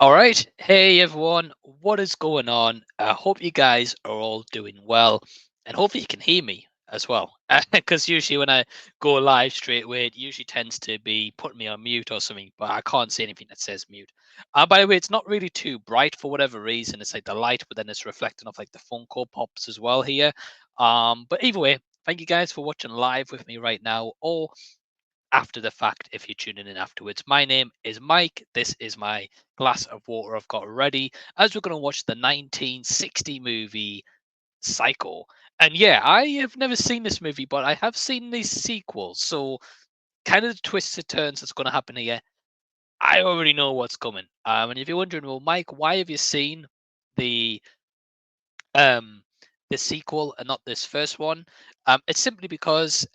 All right. Hey everyone, what is going on? I hope you guys are all doing well and hopefully you can hear me as well. Because usually when I go live straight away, it usually tends to be putting me on mute or something, but I can't see anything that says mute. By the way, it's not really too bright for whatever reason. It's like the light, but then it's reflecting off like the Funko Pops as well here. But either way, thank you guys for watching live with me right now. Or after the fact if you're tuning in afterwards. My name is Mike. This is my glass of water I've got ready as we're going to watch the 1960 movie Psycho. And yeah, I have never seen this movie, but I have seen these sequels. So, kind of the twists and turns that's going to happen here. I already know what's coming. And if you're wondering, well, Mike, why have you seen the um the sequel and not this first one? It's simply because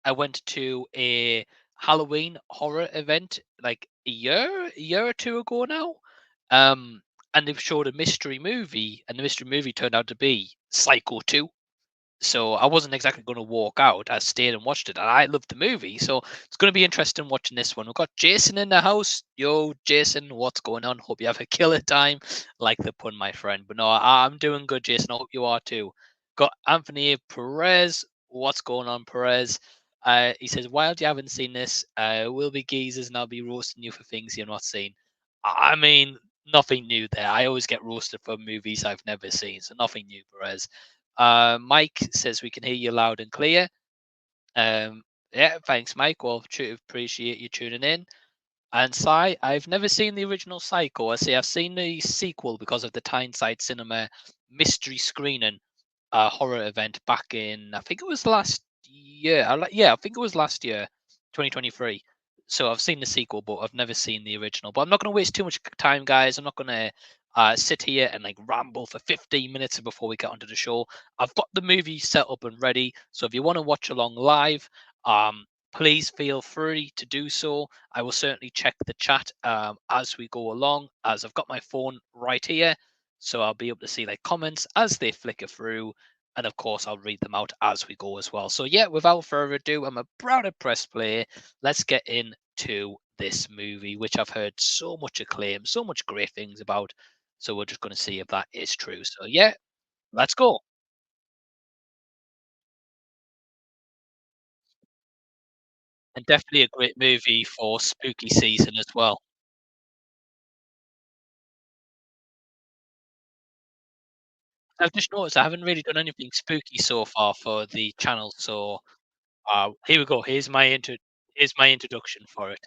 I went to a Halloween horror event like a year or two ago now. And they've showed a mystery movie, and the mystery movie turned out to be Psycho 2. So I wasn't exactly going to walk out. I stayed and watched it, and I loved the movie. So it's going to be interesting watching this one. We've got Jason in the house. Yo, Jason, what's going on? Hope you have a killer time, like the pun, my friend. But no, I'm doing good, Jason. I hope you are too. Got Anthony Perez. What's going on, Perez? He says, "Wild, you haven't seen this. We'll be geezers, and I'll be roasting you for things you're not seen." I mean, nothing new there. I always get roasted for movies I've never seen, so nothing new, Perez. Mike says we can hear you loud and clear. Um, yeah, thanks, Mike. Well, appreciate you tuning in. And Sai, I've never seen the original Psycho. I say I've seen the sequel because of the Tyneside Cinema mystery screening horror event back in, I think it was last year. Yeah, I think it was last year, 2023. So I've seen the sequel, but I've never seen the original. But I'm not going to waste too much time, guys. I'm not going to sit here and like ramble for 15 minutes before we get onto the show. I've got the movie set up and ready. So if you want to watch along live, please feel free to do so. I will certainly check the chat as we go along, as I've got my phone right here. So I'll be able to see like comments as they flicker through, and of course I'll read them out as we go as well. So yeah, without further ado, I'm about to press play. Let's get into this movie, which I've heard so much acclaim, so much great things about. So we're just going to see if that is true. So yeah, let's go. And definitely a great movie for spooky season as well. I've just noticed I haven't really done anything spooky so far for the channel. So here we go. Here's my introduction for it.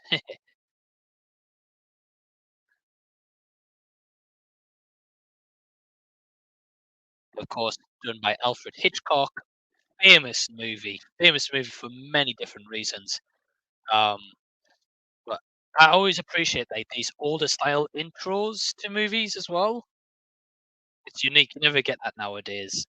Of course, done by Alfred Hitchcock. Famous movie for many different reasons. Um, but I always appreciate like these older style intros to movies as well. It's unique. You never get that nowadays.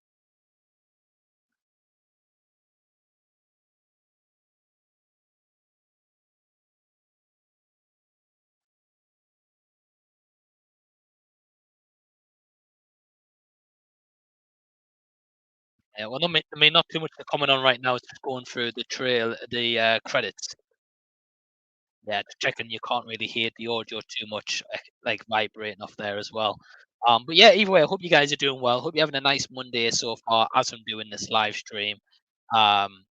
Yeah, well, not too much to comment on right now. It's just going through the credits. Yeah, just checking you can't really hear the audio too much, like vibrating off there as well. But yeah, either way, I hope you guys are doing well. Hope you're having a nice Monday so far as I'm doing this live stream. Um,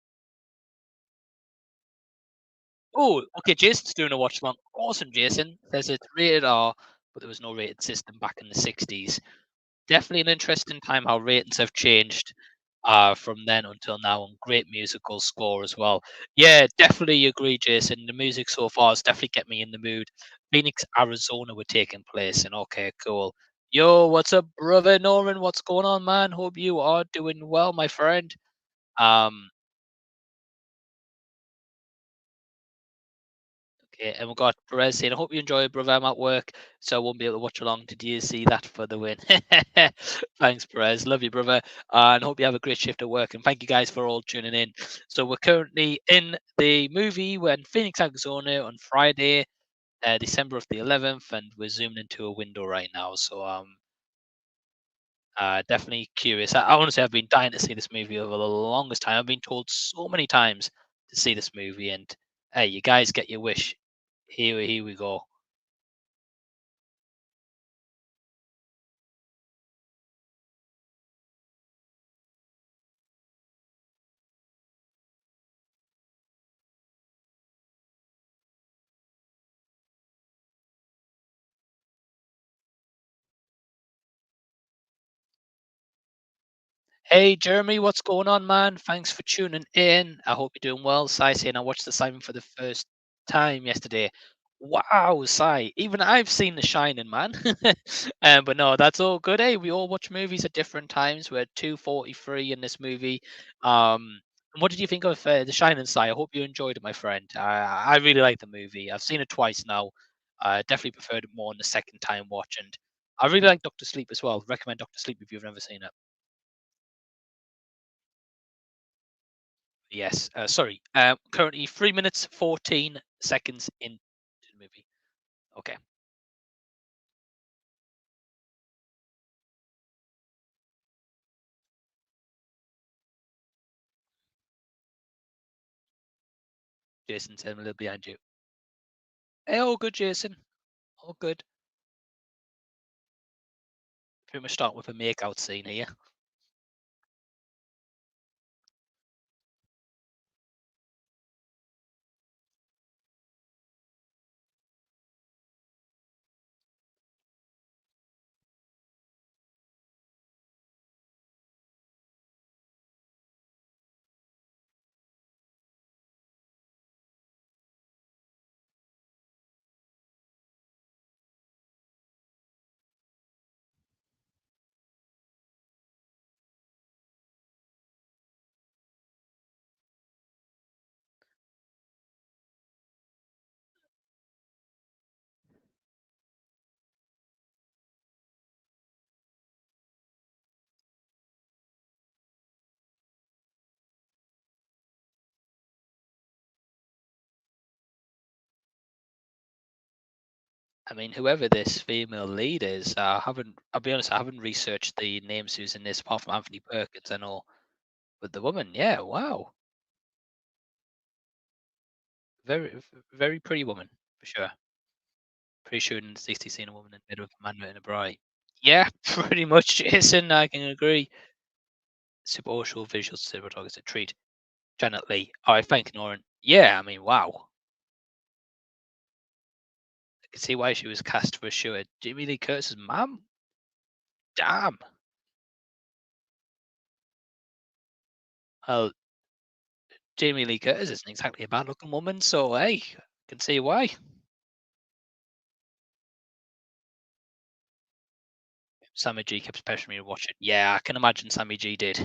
Oh, okay, Jason's doing a watch along. Awesome, Jason. Says it's rated R, but there was no rated system back in the 60s. Definitely an interesting time how ratings have changed from then until now, and great musical score as well. Yeah, definitely agree, Jason. The music so far has definitely kept me in the mood. Phoenix, Arizona were taking place, and okay, cool. Yo, what's up, brother Norman? What's going on, man? Hope you are doing well, my friend. Um, Okay, and we've got Perez saying, I hope you enjoy it, brother. I'm at work, so I won't be able to watch along. Did you see that for the win? Thanks, Perez. Love you, brother. And hope you have a great shift at work. And thank you guys for all tuning in. So we're currently in the movie. We're in Phoenix, Arizona on Friday, December of the 11th, and we're zoomed into a window right now. So definitely curious. I honestly have been dying to see this movie over the longest time. I've been told so many times to see this movie, and hey, you guys get your wish. Here we go. Hey Jeremy, what's going on, man? Thanks for tuning in. I hope you're doing well. Sai saying I watched The Simon for the first time yesterday. Wow, Sai. Even I've seen The Shining, man. But no, that's all good. Hey, we all watch movies at different times. We're 2:43 in this movie. And what did you think of The Shining, Sai? I hope you enjoyed it, my friend. I really like the movie. I've seen it twice now. I definitely preferred it more on the second time watch, and I really like Doctor Sleep as well. Recommend Doctor Sleep if you've never seen it. Yes, sorry. Currently 3 minutes 14 seconds into the movie. Okay, Jason said I'm a little behind you. Hey, all good, Jason. All good. Pretty much start with a makeout scene here. I mean, whoever this female lead is, I'll be honest, I haven't researched the names who's in this apart from Anthony Perkins and all. But the woman, yeah, wow. Very pretty woman, for sure. Pretty sure in the 60s seen a woman in bed with a man and a bride. Yeah, pretty much, Jason, I can agree. Super visual cinematography, a treat. Janet Leigh. I thank Norrin. Yeah, I mean, wow. I can see why she was cast for sure. Jamie Lee Curtis's mum? Damn. Well, Jamie Lee Curtis isn't exactly a bad looking woman, so hey, I can see why. Sammy G kept pressuring me to watch it. Yeah, I can imagine Sammy G did.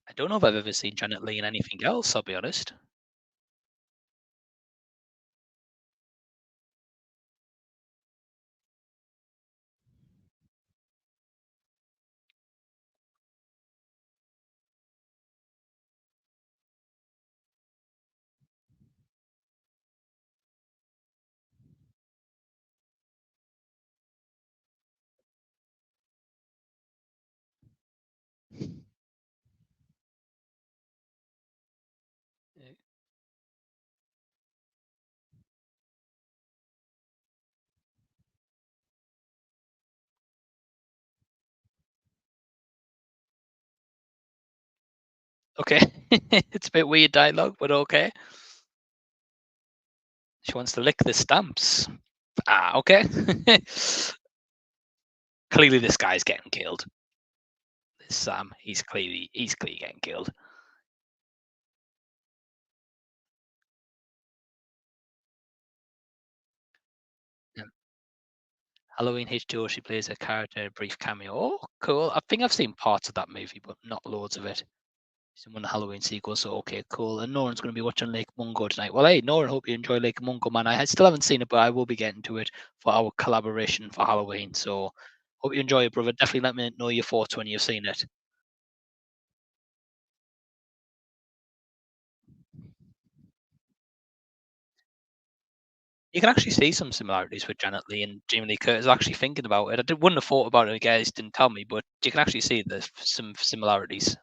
I don't know if I've ever seen Janet Leigh in anything else, I'll be honest. Okay. It's a bit weird dialogue, but okay. She wants to lick the stamps. Ah, okay. Clearly this guy's getting killed. This Sam, he's clearly getting killed. Halloween H2O, she plays a character in a brief cameo. Oh, cool. I think I've seen parts of that movie, but not loads of it. She's in one of the Halloween sequels, so okay, cool. And Noran's going to be watching Lake Mungo tonight. Well, hey, Noran, hope you enjoy Lake Mungo, man. Still haven't seen it, but I will be getting to it for our collaboration for Halloween. So hope you enjoy it, brother. Definitely let me know your thoughts when you've seen it. You can actually see some similarities with Janet Leigh and Jamie Lee Curtis. Actually, thinking about it, wouldn't have thought about it. You guys didn't tell me, but you can actually see there's some similarities.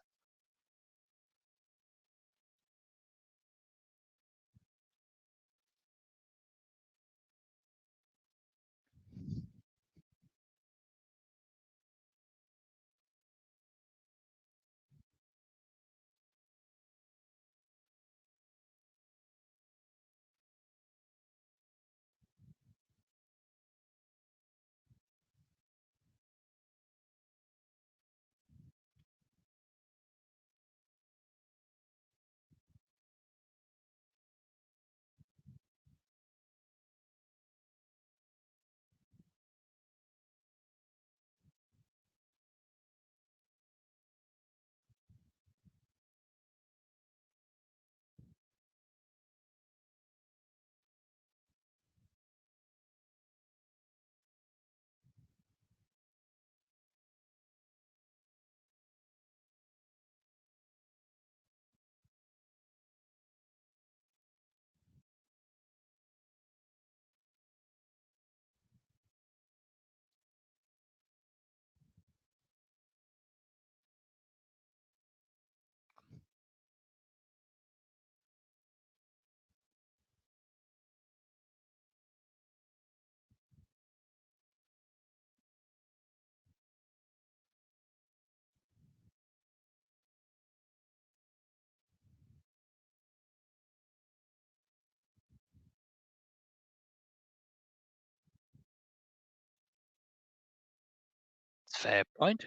Fair point.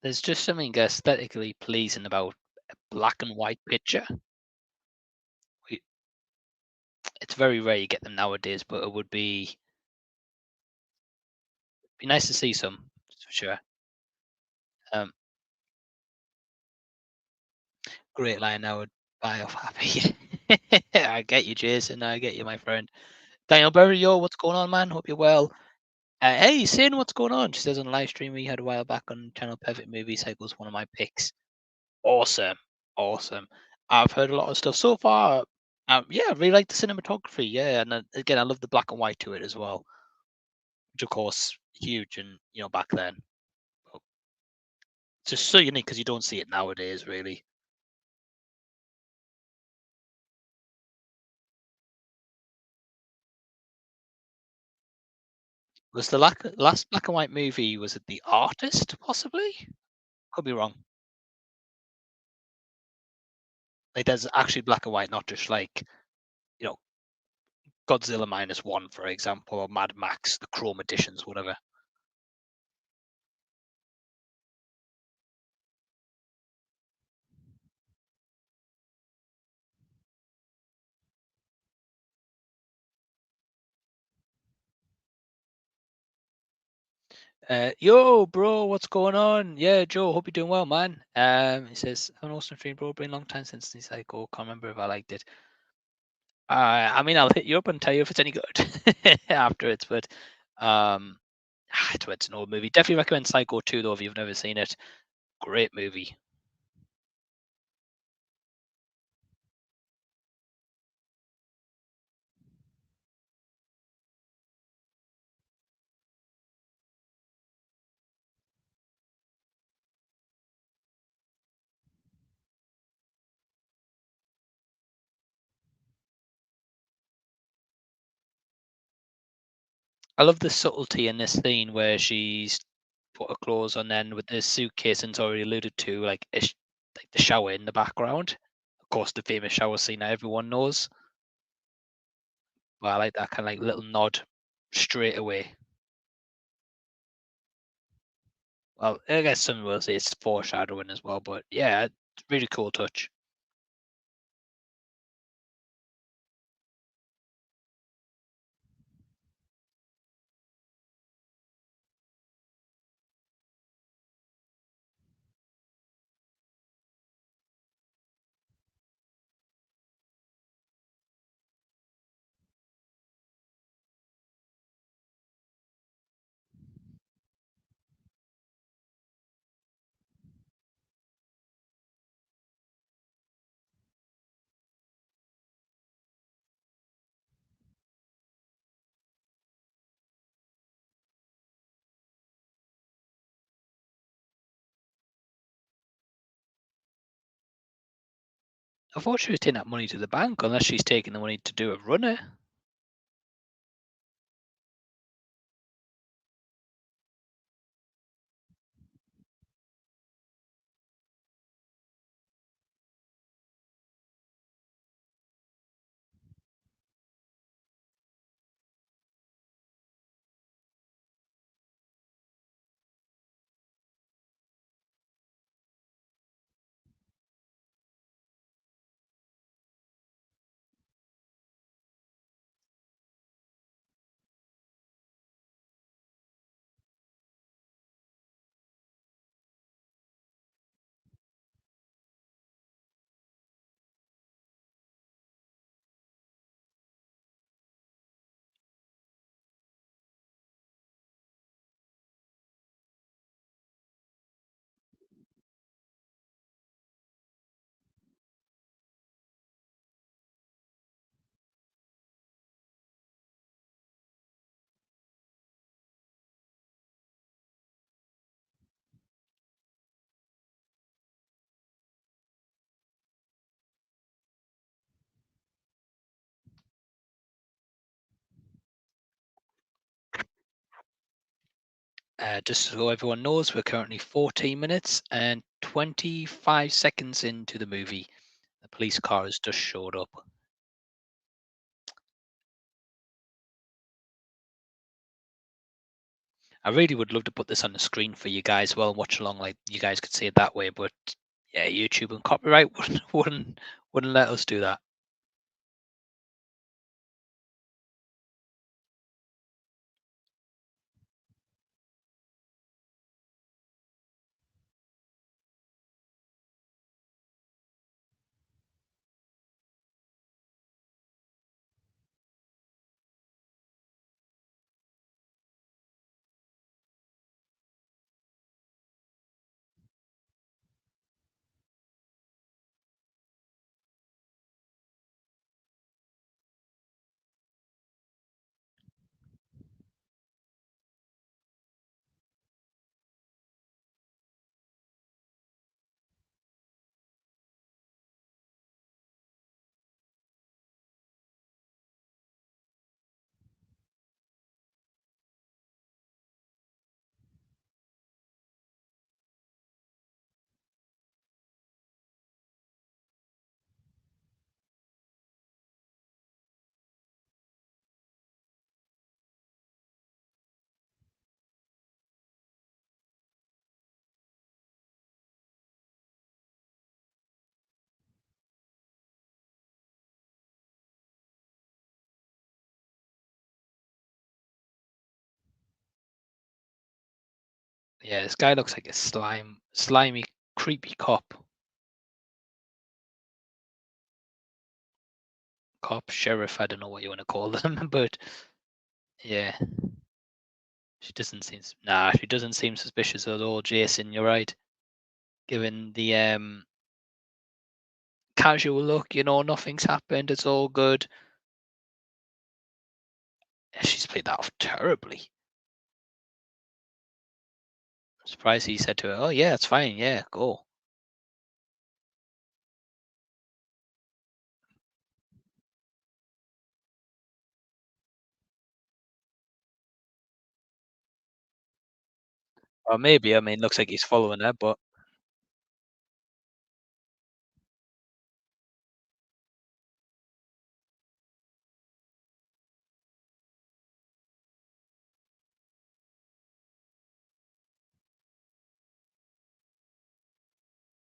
There's just something aesthetically pleasing about a black and white picture. We It's very rare you get them nowadays, but it would be nice to see some, for sure. Um, Great line I would buy off Happy. I get you, Jason, I get you, my friend. Daniel Berry, yo, what's going on, man? Hope you're well. Hey, Sin, what's going on? She says on the live stream we had a while back on Channel Perfect Movie Cycles, one of my picks. Awesome, awesome. I've heard a lot of stuff so far. Yeah, I really like the cinematography. Yeah, and again, I love the black and white to it as well, which of course huge and back then. But it's just so unique because you don't see it nowadays, really. Was the last black and white movie, was it The Artist? Possibly, could be wrong. Like there's actually black and white, not just like you know Godzilla minus one, for example, or Mad Max, the Chrome editions, whatever. Yo, bro, what's going on? Yeah, Joe, hope you're doing well, man. He says, "I'm an awesome stream, bro. Been a long time since he's like, oh, can't remember if I liked it. I mean, I'll hit you up and tell you if it's any good afterwards, but um, it's an old movie. Definitely recommend Psycho 2, though, if you've never seen it. Great movie. I love the subtlety in this scene where she's put her clothes on, then with the suitcase, and it's already alluded to, like the shower in the background. Of course, the famous shower scene that everyone knows. But I like that kind of like little nod straight away. Well, I guess some will say it's foreshadowing as well, but yeah, it's really cool touch. I thought she was taking that money to the bank, unless she's taking the money to do a runner. Just so everyone knows, we're currently 14 minutes and 25 seconds into the movie. The police car has just showed up. I really would love to put this on the screen for you guys well and watch along, like you guys could see it that way, but yeah, YouTube and copyright wouldn't let us do that. Yeah, this guy looks like a slimy, creepy cop, sheriff. I don't know what you want to call them, but yeah, she doesn't seem suspicious at all. Jason, you're right. Given the casual look, nothing's happened. It's all good. Yeah, she's played that off terribly. I'm surprised he said to her, "Oh yeah, it's fine. Yeah, go." Or maybe, I mean, looks like he's following her, but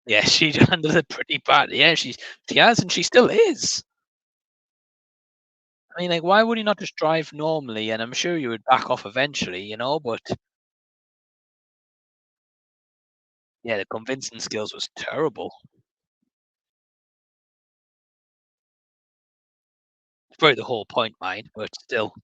yeah, she handled it pretty bad. Yeah, she has, and she still is. I mean, like, why would he not just drive normally? And I'm sure you would back off eventually, but yeah, the convincing skills was terrible. It's probably the whole point, mind, but still.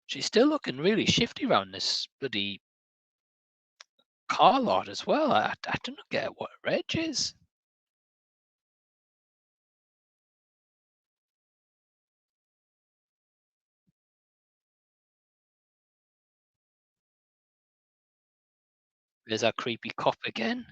She's still looking really shifty around this bloody car lot as well. I don't get what reg is. There's that creepy cop again.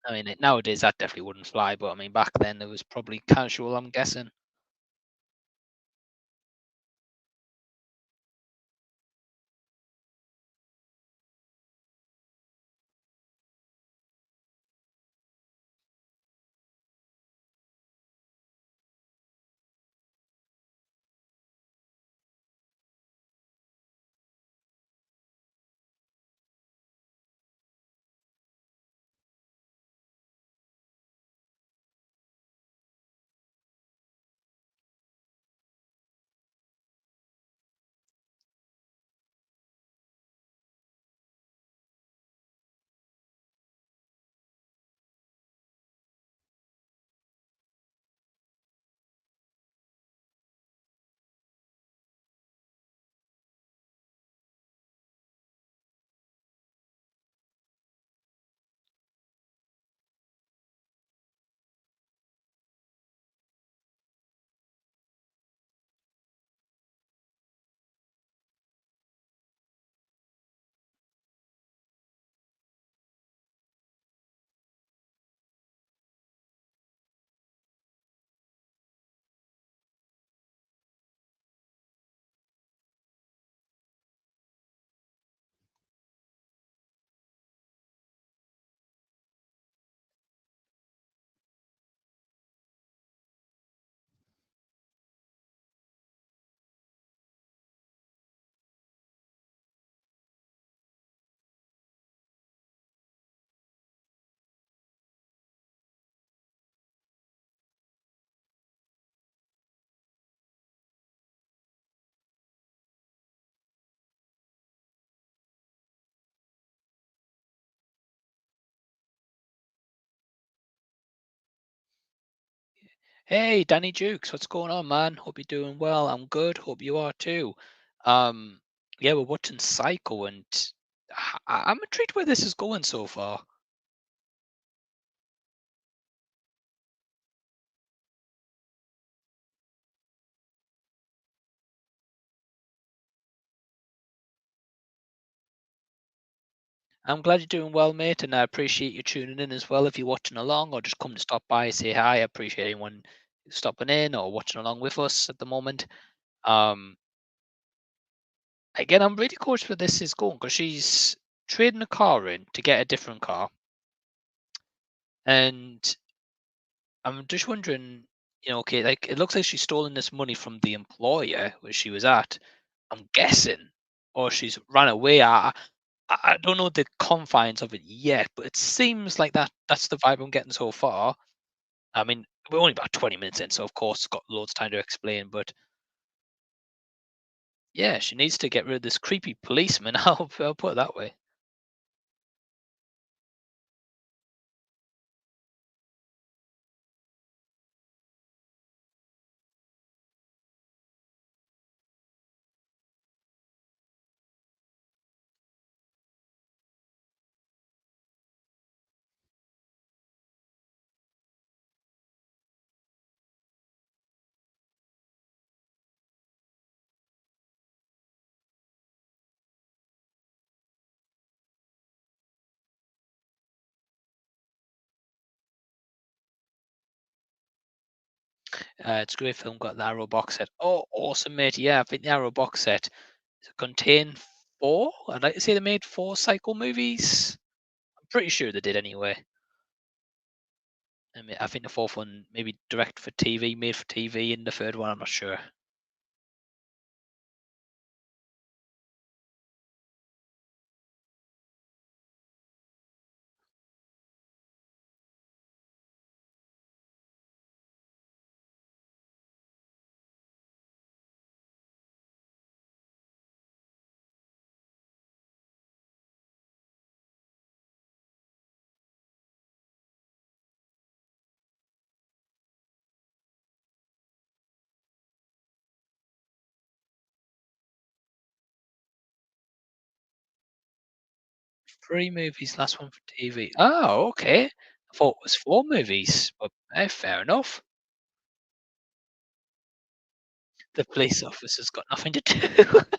I mean, nowadays that definitely wouldn't fly, but I mean, back then it was probably casual, I'm guessing. Hey, Danny Jukes, what's going on, man? Hope you're doing well. I'm good. Hope you are too. Um, yeah, we're watching Psycho, and I'm intrigued where this is going so far. I'm glad you're doing well, mate, and I appreciate you tuning in as well. If you're watching along or just come to stop by, say hi. I appreciate anyone stopping in or watching along with us at the moment. Um, Again, I'm really cautious where this is going because she's trading a car in to get a different car, and I'm just wondering, okay, like it looks like she's stolen this money from the employer where she was at. I'm guessing, or she's run away. I don't know the confines of it yet, but it seems like that's the vibe I'm getting so far. I mean, we're only about 20 minutes in, so of course got loads of time to explain. But yeah, she needs to get rid of this creepy policeman. I'll put it that way. It's a great film. Got the Arrow box set. Oh, awesome, mate! Yeah, I think the Arrow box set contain four. I'd like to say they made four Psycho movies. I'm pretty sure they did anyway. I think the fourth one maybe direct for TV, made for TV, and the third one I'm not sure. Three movies, last one for TV. Oh, okay. I thought it was four movies, but fair enough. The police officer's got nothing to do,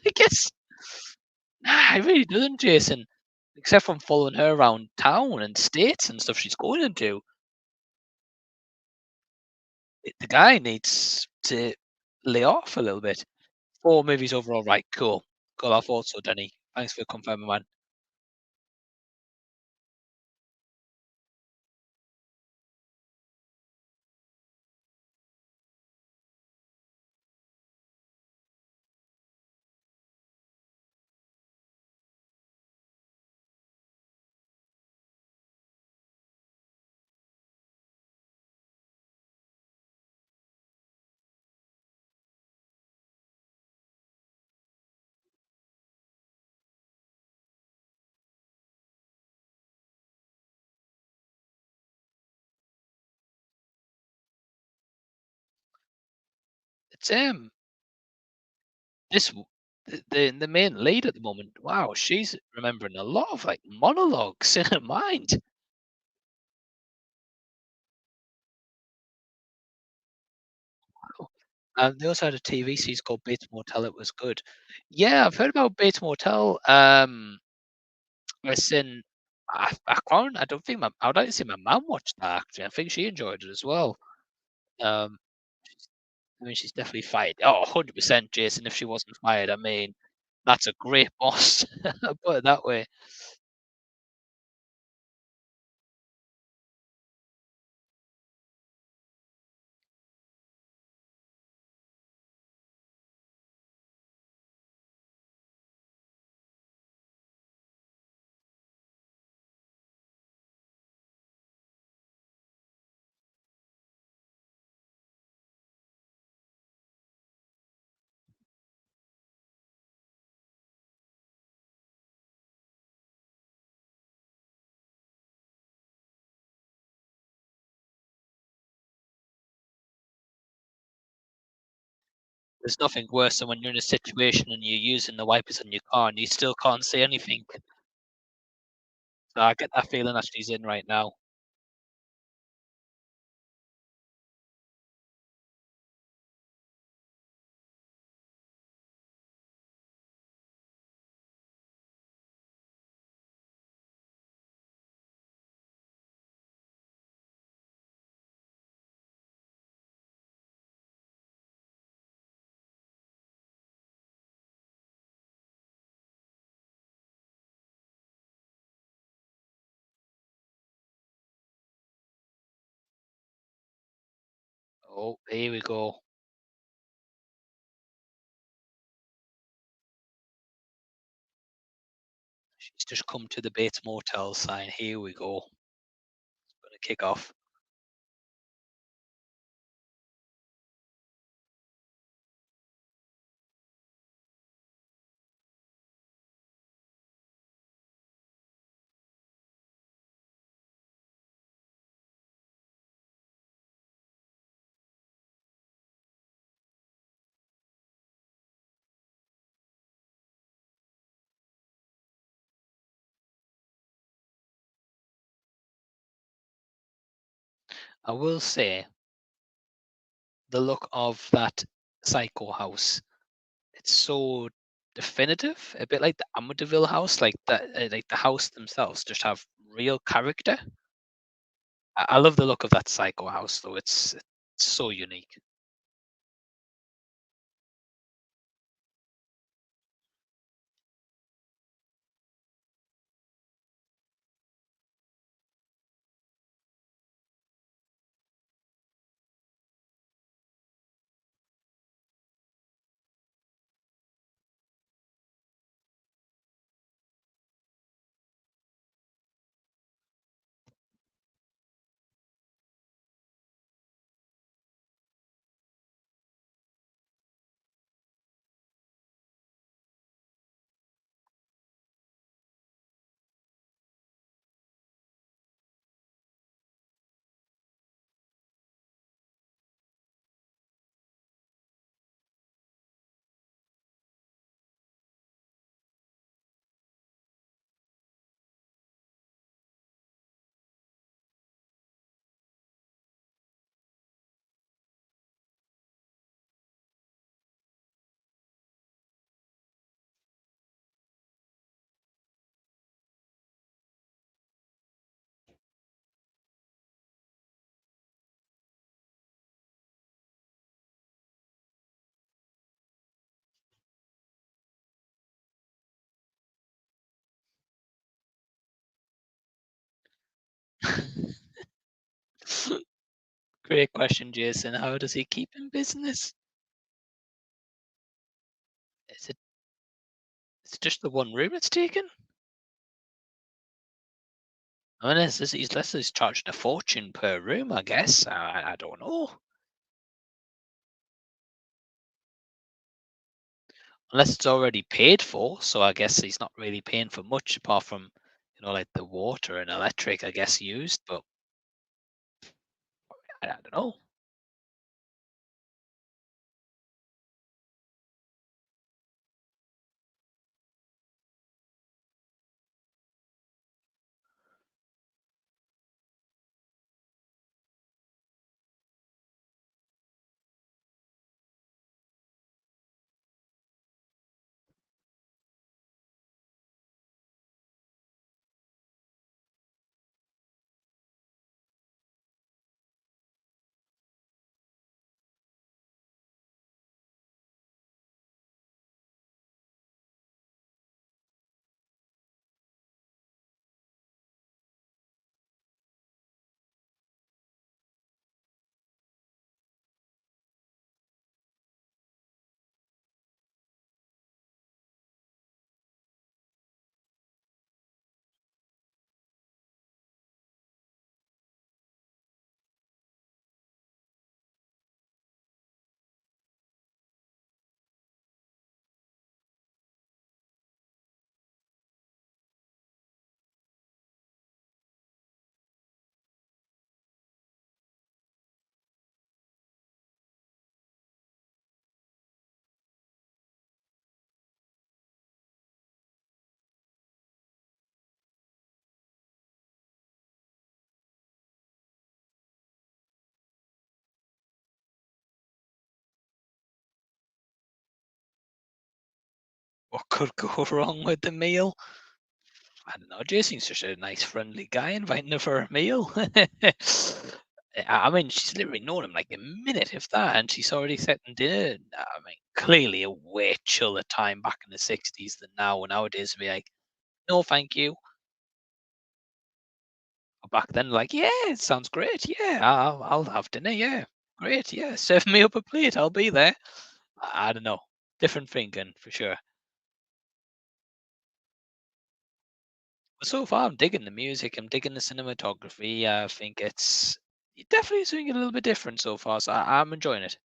I guess. Nah, it really doesn't, Jason. Except from following her around town and states and stuff she's going into. The guy needs to lay off a little bit. Four movies overall, right? Cool. Cool. I thought so, Danny. Thanks for confirming, man. It's this the main lead at the moment. Wow, she's remembering a lot of like monologues in her mind. Cool. They also had a TV series called Bates Motel. It was good. Yeah, I've heard about Bates Motel. Listen, I can't. I don't think my. I would like to see my mum watch that. Actually, I think she enjoyed it as well. Um, I mean, she's definitely fired. Oh, 100%, Jason. If she wasn't fired, I mean, that's a great boss. I'll put it that way. There's nothing worse than when you're in a situation and you're using the wipers on your car and you still can't see anything. So I get that feeling that she's in right now. Oh, here we go. She's just come to the Bates Motel sign. Here we go. Gonna kick off. I will say the look of that Psycho house. It's so definitive, a bit like the Amityville house, like the house themselves just have real character. I love the look of that Psycho house, though. It's so unique. Great question, Jason. How does he keep in business? Is it just the one room it's taken? I mean, he's charging a fortune per room, I guess. I don't know. Unless it's already paid for, so I guess he's not really paying for much apart from, like the water and electric, I guess, used, but I don't know. What could go wrong with the meal? I don't know. Jason's such a nice, friendly guy, inviting her for a meal. I mean, she's literally known him like a minute, if that, and she's already setting dinner. I mean, clearly a way chiller time back in the 60s than now. Nowadays, be like, no, thank you. Back then, like, yeah, it sounds great. Yeah, I'll have dinner. Yeah, great. Yeah, serve me up a plate. I'll be there. I don't know. Different thinking for sure. But so far, I'm digging the music. I'm digging the cinematography. I think it definitely is doing it a little bit different so far. So I'm enjoying it.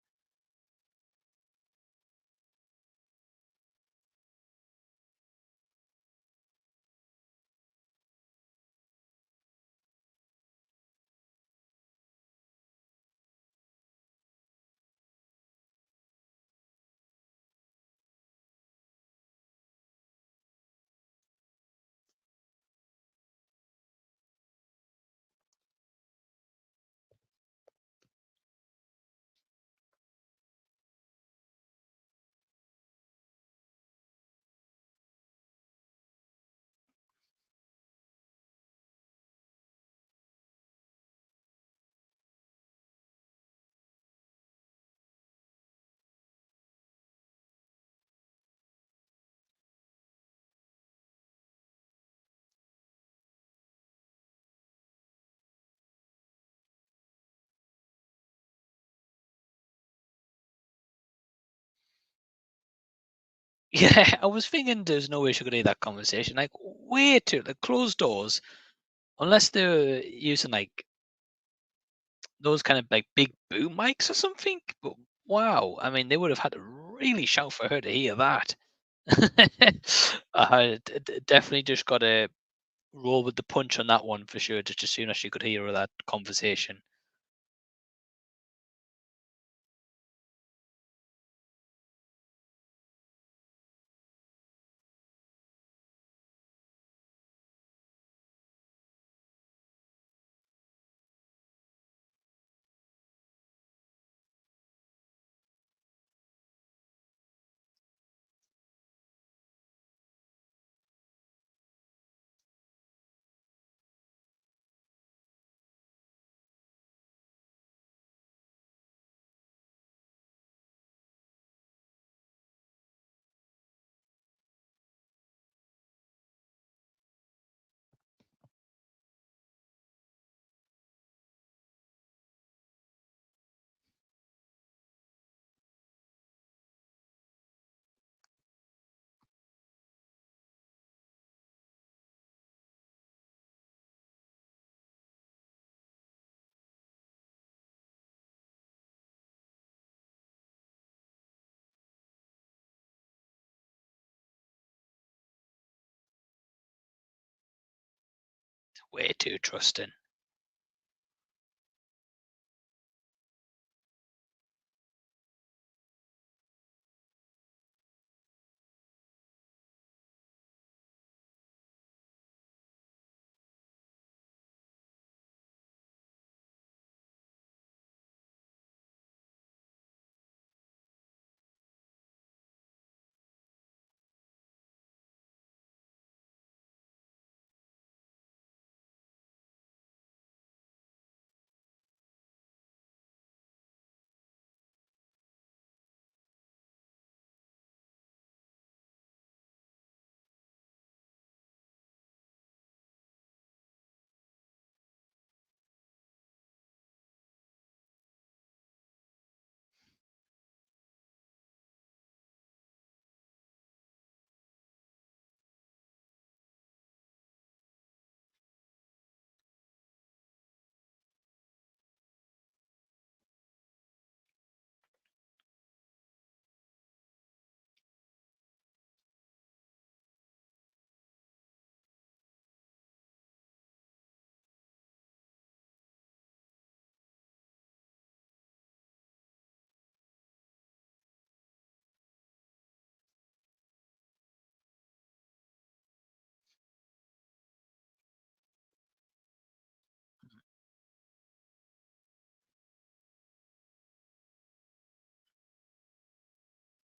Yeah, I was thinking there's no way she could hear that conversation. Like, way too, like, closed doors, unless they're using like those kind of like big boom mics or something. But wow, I mean, they would have had to really shout for her to hear that. Definitely just got to roll with the punch on that one for sure. Just as soon as she could hear that conversation. Way too trusting.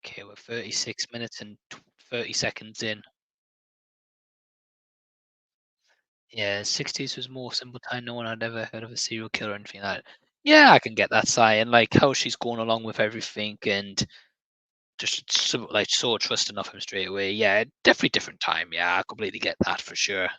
Okay, we're 36 minutes and 30 seconds in. Yeah, 60s was more simple time. No one had ever heard of a serial killer or anything like that. Yeah, I can get that side and like how she's going along with everything and just so, like so trusting of him straight away. Yeah, definitely different time. Yeah, I completely get that for sure.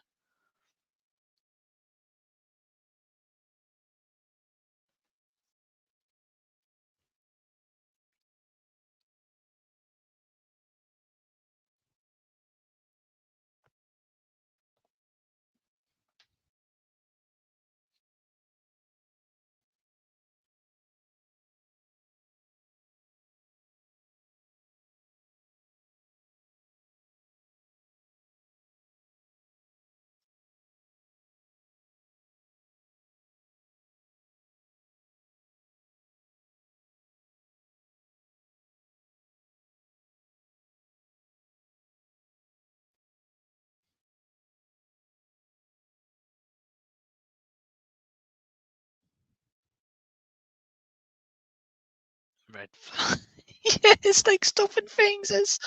Red flag. Yeah, it's like stuffing things is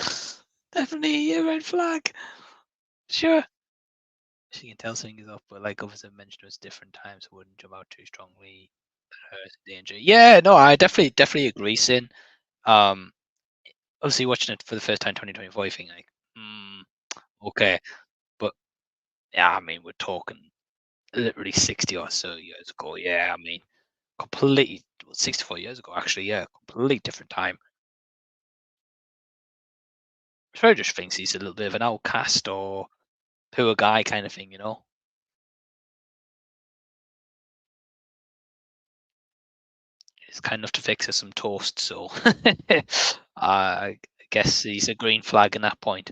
definitely a red flag. Sure. She can tell something is up, but like obviously mentioned it was different times, so wouldn't jump out too strongly. Her danger. Yeah, no, I definitely agree, Sin. Um, obviously watching it for the first time, 2024, you think like, hmm, okay, but yeah, I mean, we're talking literally 60 or so years ago. Yeah, I mean, completely, well, 64 years ago, actually. Yeah, completely different time. She just thinks he's a little bit of an outcast or poor guy kind of thing, you know. It's kind enough to fix her some toast, so I guess he's a green flag in that point.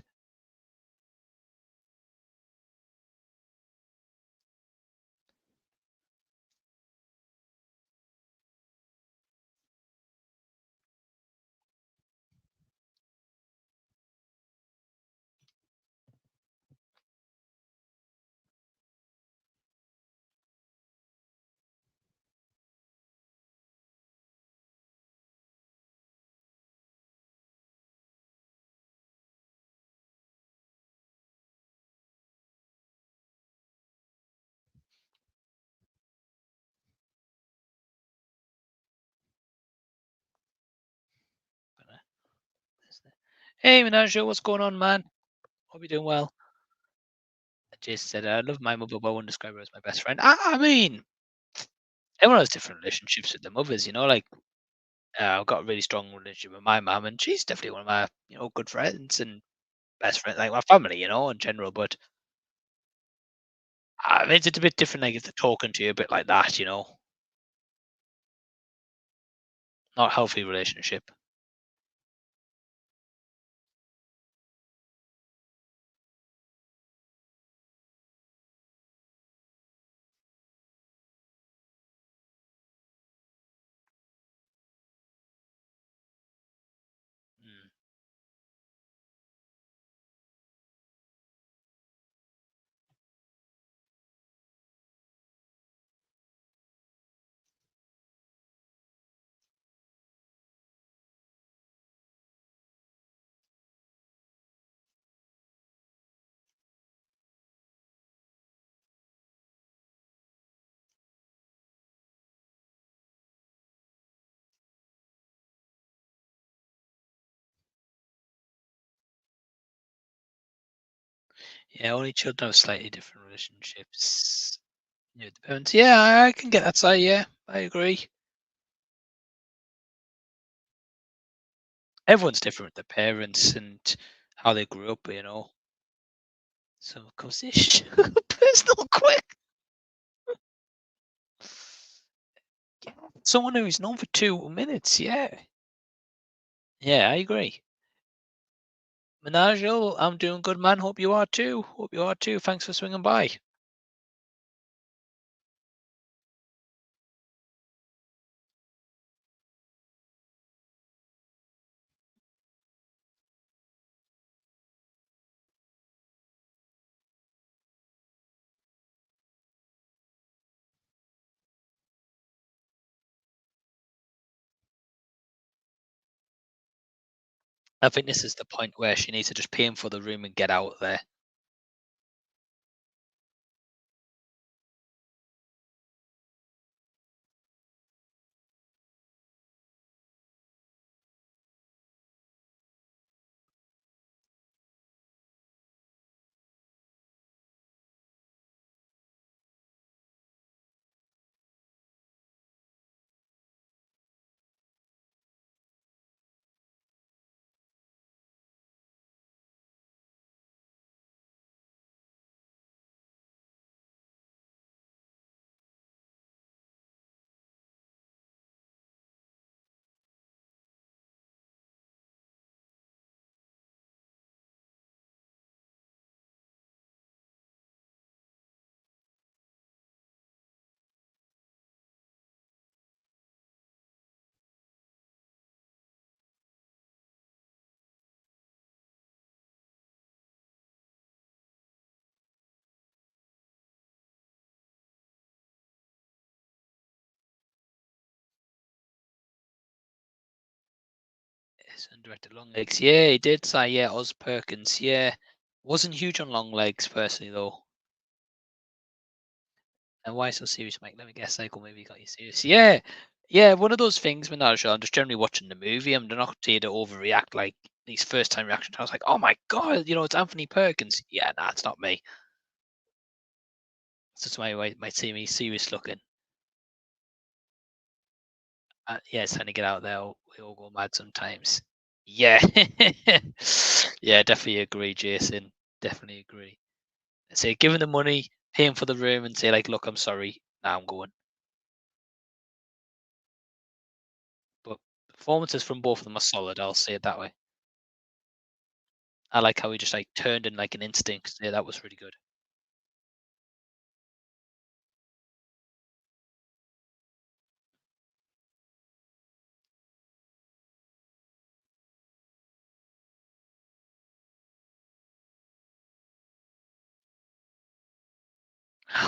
Hey, Menage, what's going on, man? Hope you're doing well. Jason said, I love my mother, but I wouldn't describe her as my best friend. I mean, everyone has different relationships with their mothers, you know. Like, I've got a really strong relationship with my mum, and she's definitely one of my, good friends and best friend, like my family, in general. But I mean, it's a bit different, like if they're talking to you a bit like that, not a healthy relationship. Mm. Yeah, only children have slightly different relationships. Yeah, the parents. Yeah, I can get that side. Yeah, I agree. Everyone's different with their parents and how they grew up. So, of course, ish. Personal quick. Yeah, someone who's known for 2 minutes. Yeah. Yeah, I agree. Menagel, I'm doing good, man. Hope you are too. Hope you are too. Thanks for swinging by. I think this is the point where she needs to just pay him for the room and get out of there. Yes, and directed Long Legs. Yeah, he did say, yeah, Oz Perkins. Yeah. Wasn't huge on Long Legs personally though. And why so serious, Mike? Let me guess. Psycho movie got you serious. Yeah. Yeah, one of those things when I was I'm just generally watching the movie. I'm not here to overreact like these first time reactions. I was like, oh my god, it's Anthony Perkins. Yeah, nah, it's not me. It's just my might see me serious looking. Yeah, it's time to get out there. We all go mad sometimes. Yeah. Yeah, definitely agree, Jason. Definitely agree. Say, give him the money, pay him for the room, and say, like, look, I'm sorry. Now I'm going. But performances from both of them are solid. I'll say it that way. I like how he just like turned in like an instinct. Yeah, that was really good.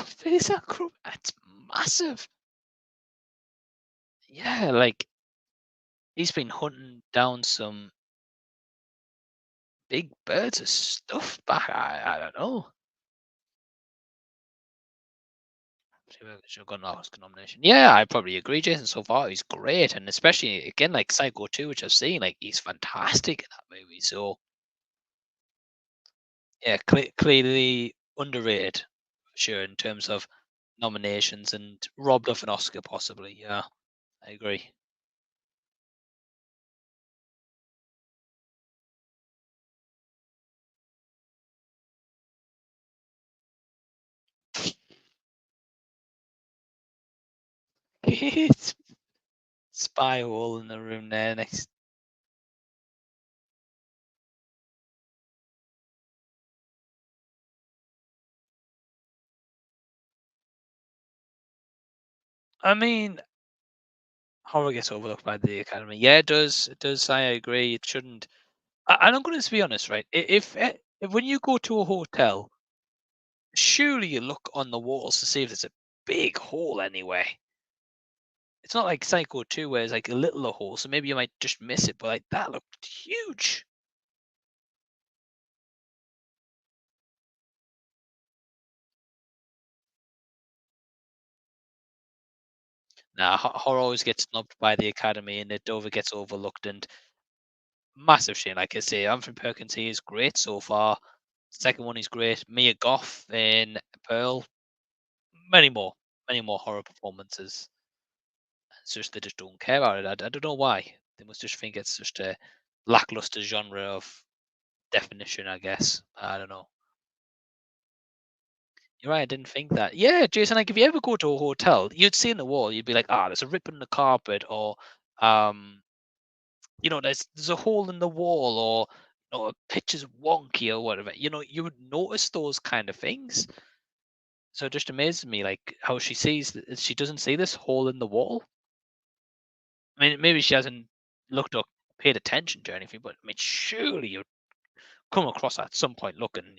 Face group, that's massive. Yeah, like he's been hunting down some big birds of stuff back. I don't know. Should have got an Oscar nomination. Yeah, I probably agree, Jason. So far, he's great, and especially again, like Psycho 2, which I've seen, like he's fantastic in that movie. So yeah, clearly underrated, for sure, in terms of nominations and robbed of an Oscar, possibly. Yeah, I agree. Spy hole in the room there next. I mean, horror gets overlooked by the Academy. Yeah, it does. It does. I agree. It shouldn't. And I'm going to be honest, right? If when you go to a hotel, surely you look on the walls to see if there's a big hole anyway. It's not like Psycho 2 where it's like a little hole, so maybe you might just miss it, but like that looked huge. Nah, horror always gets snubbed by the Academy, and it over gets overlooked. And massive shame, like I say, Anthony Perkins, he is great so far. Second one is great. Mia Goth in Pearl, many more, many more horror performances. It's just they just don't care about it. I don't know why. They must just think it's just a lackluster genre of definition, I guess. I don't know. You're right, I didn't think that. Yeah, Jason, like if you ever go to a hotel, you'd see in the wall, you'd be like, ah, there's a rip in the carpet, or um, there's a hole in the wall, or a picture's wonky or whatever. You would notice those kind of things. So it just amazes me, like how she doesn't see this hole in the wall. I mean, maybe she hasn't looked or paid attention to anything, but I mean, surely you'd come across at some point looking.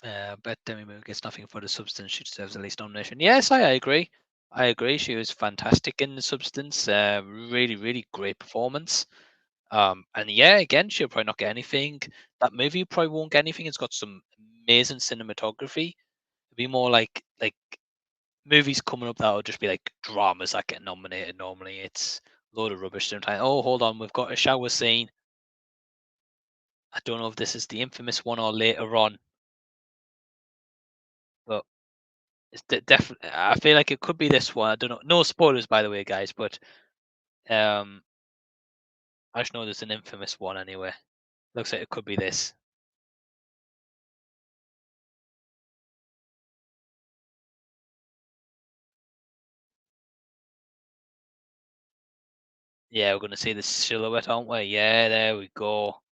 But Demi Moore gets nothing for the substance. She deserves at least nomination. Yes, I agree. I agree. She was fantastic in the substance. Really, really great performance. And yeah, again, she'll probably not get anything. That movie probably won't get anything. It's got some amazing cinematography. It'd be more like movies coming up that will just be like dramas that get nominated. Normally, it's a load of rubbish. Sometimes, oh, hold on, we've got a shower scene. I don't know if this is the infamous one or later on, but it's definitely. I feel like it could be this one. I don't know. No spoilers, by the way, guys. But um, I just know there's an infamous one anyway. Looks like it could be this. Yeah, we're gonna see the silhouette, aren't we? Yeah, there we go.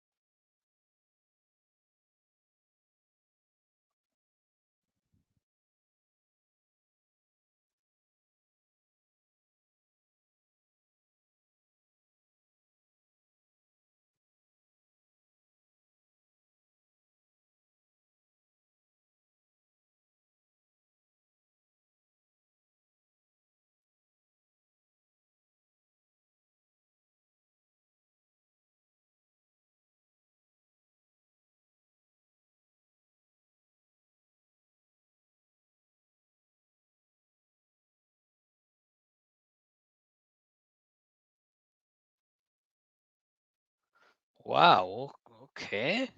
Wow. Okay.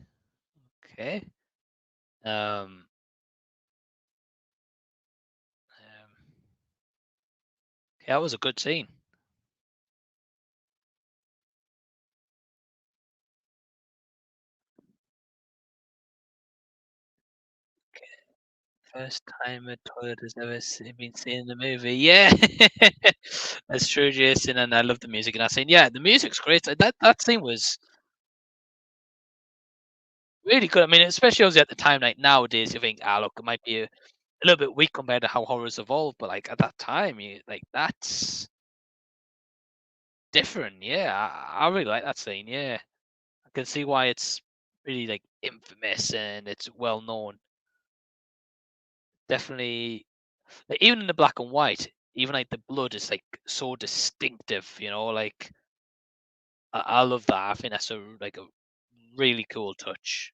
Okay. Um. Yeah, that was a good scene. First time a toilet has ever been seen in the movie. Yeah, that's true, Jason. And I love the music in that scene. Yeah, the music's great. That scene was really good. I mean, especially obviously at the time, like nowadays, you think, ah, look, it might be a little bit weak compared to how horrors evolved, but like at that time, you like that's different. Yeah, I really like that scene. Yeah, I can see why it's really like infamous and it's well known. Definitely, like, even in the black and white, even like the blood is like so distinctive. Like I love that. I think that's a really cool touch.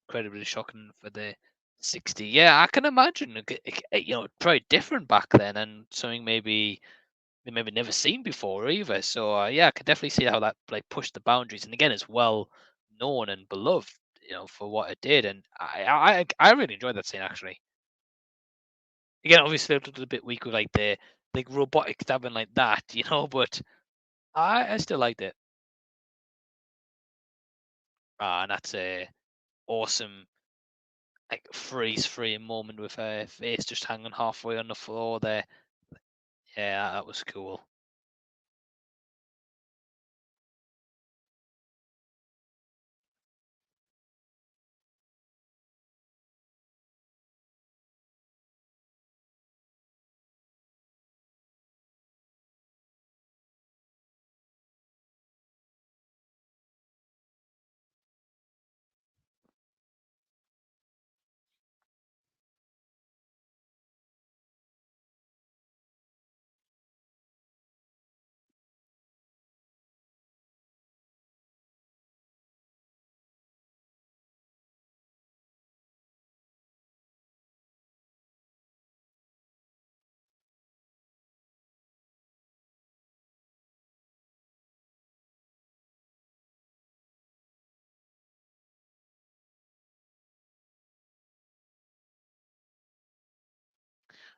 Incredibly shocking for the 60. Yeah, I can imagine. Probably different back then, and something maybe they maybe never seen before either. So yeah, I could definitely see how that like pushed the boundaries. And again, it's well known and beloved, for what it did. And I really enjoyed that scene actually. Again, obviously a little bit weak with like the like robotic stabbing like that, but I still liked it. And that's a awesome like freeze frame moment with her face just hanging halfway on the floor there. Yeah, that was cool.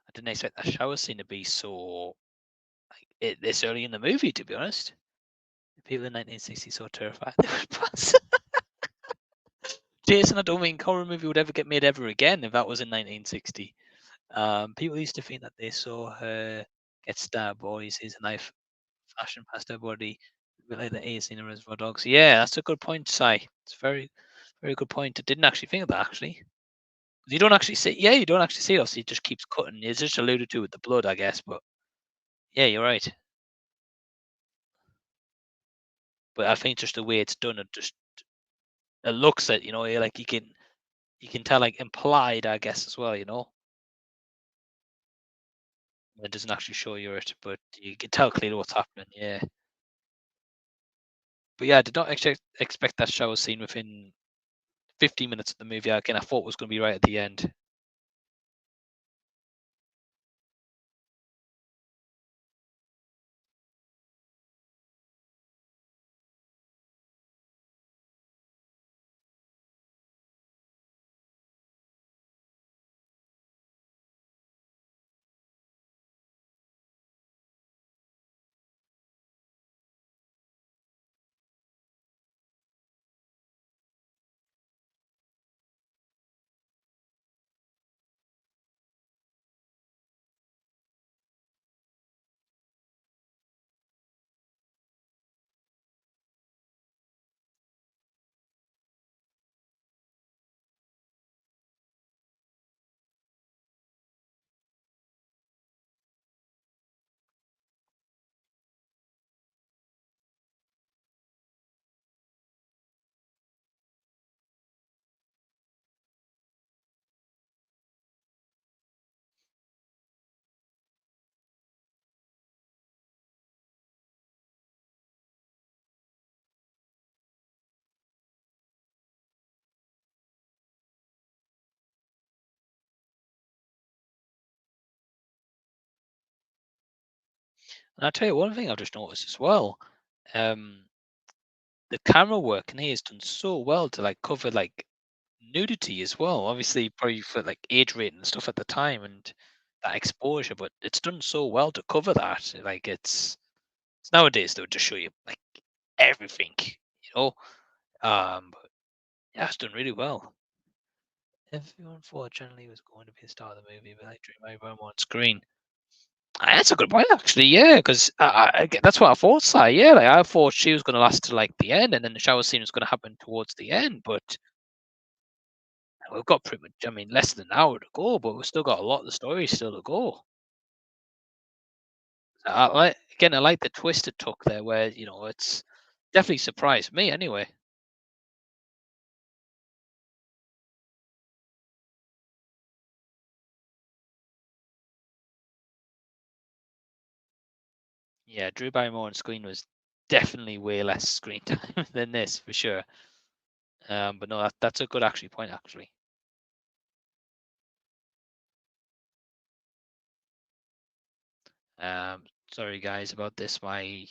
I didn't expect that shower scene to be so this early in the movie. To be honest, the people in 1960 so terrified they would pass. Jason, I don't think horror movie would ever get made ever again if that was in 1960. People used to think that they saw her get stabbed or he sees a knife flashing past her body, a bit like the A scene in Reservoir Dogs. Yeah, that's a good point, Si. It's a very, very good point. I didn't actually think of that actually. You don't actually see, yeah, you don't actually see it. Obviously, it just keeps cutting. It's just alluded to with the blood, I guess. But yeah, you're right. But I think just the way it's done, it looks at like you can. you can tell like implied, I guess, as well. It doesn't actually show you it, but you can tell clearly what's happening. Yeah, but yeah, I did not expect that shower scene within 15 minutes of the movie. Again, I thought was going to be right at the end. And I'll tell you one thing I've just noticed as well. Um, the camera work in here is done so well to like cover like nudity as well. Obviously, probably for like age rating and stuff at the time and that exposure, but it's done so well to cover that. Like it's nowadays they would just show you like everything, you know. But yeah, it's done really well. Everyone thought generally was going to be the star of the movie, but I dream over on screen. That's a good point, actually. Yeah, because that's what I thought. Si. Yeah, like I thought she was going to last to like the end, and then the shower scene was going to happen towards the end. But we've got pretty much, I mean, less than an hour to go, but we've still got a lot of the story still to go. I like the twist it took there, where it's definitely surprised me anyway. Yeah, Drew Barrymore on screen was definitely way less screen time than this for sure. But no, that's a good actually point actually. Um, Sorry guys about this. My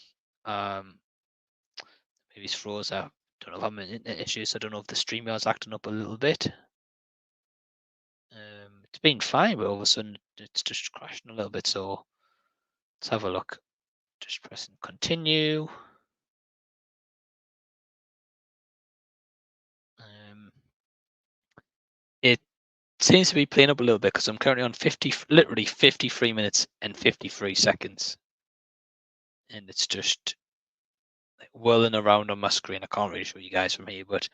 um maybe it's froze. I don't know if I'm in internet issues. I don't know if the StreamYard's acting up a little bit. It's been fine, but all of a sudden it's just crashing a little bit. So let's have a look. Just pressing continue. Um, it seems to be playing up a little bit because I'm currently on literally 53 minutes and 53 seconds, and it's just like whirling around on my screen. I can't really show you guys from here, but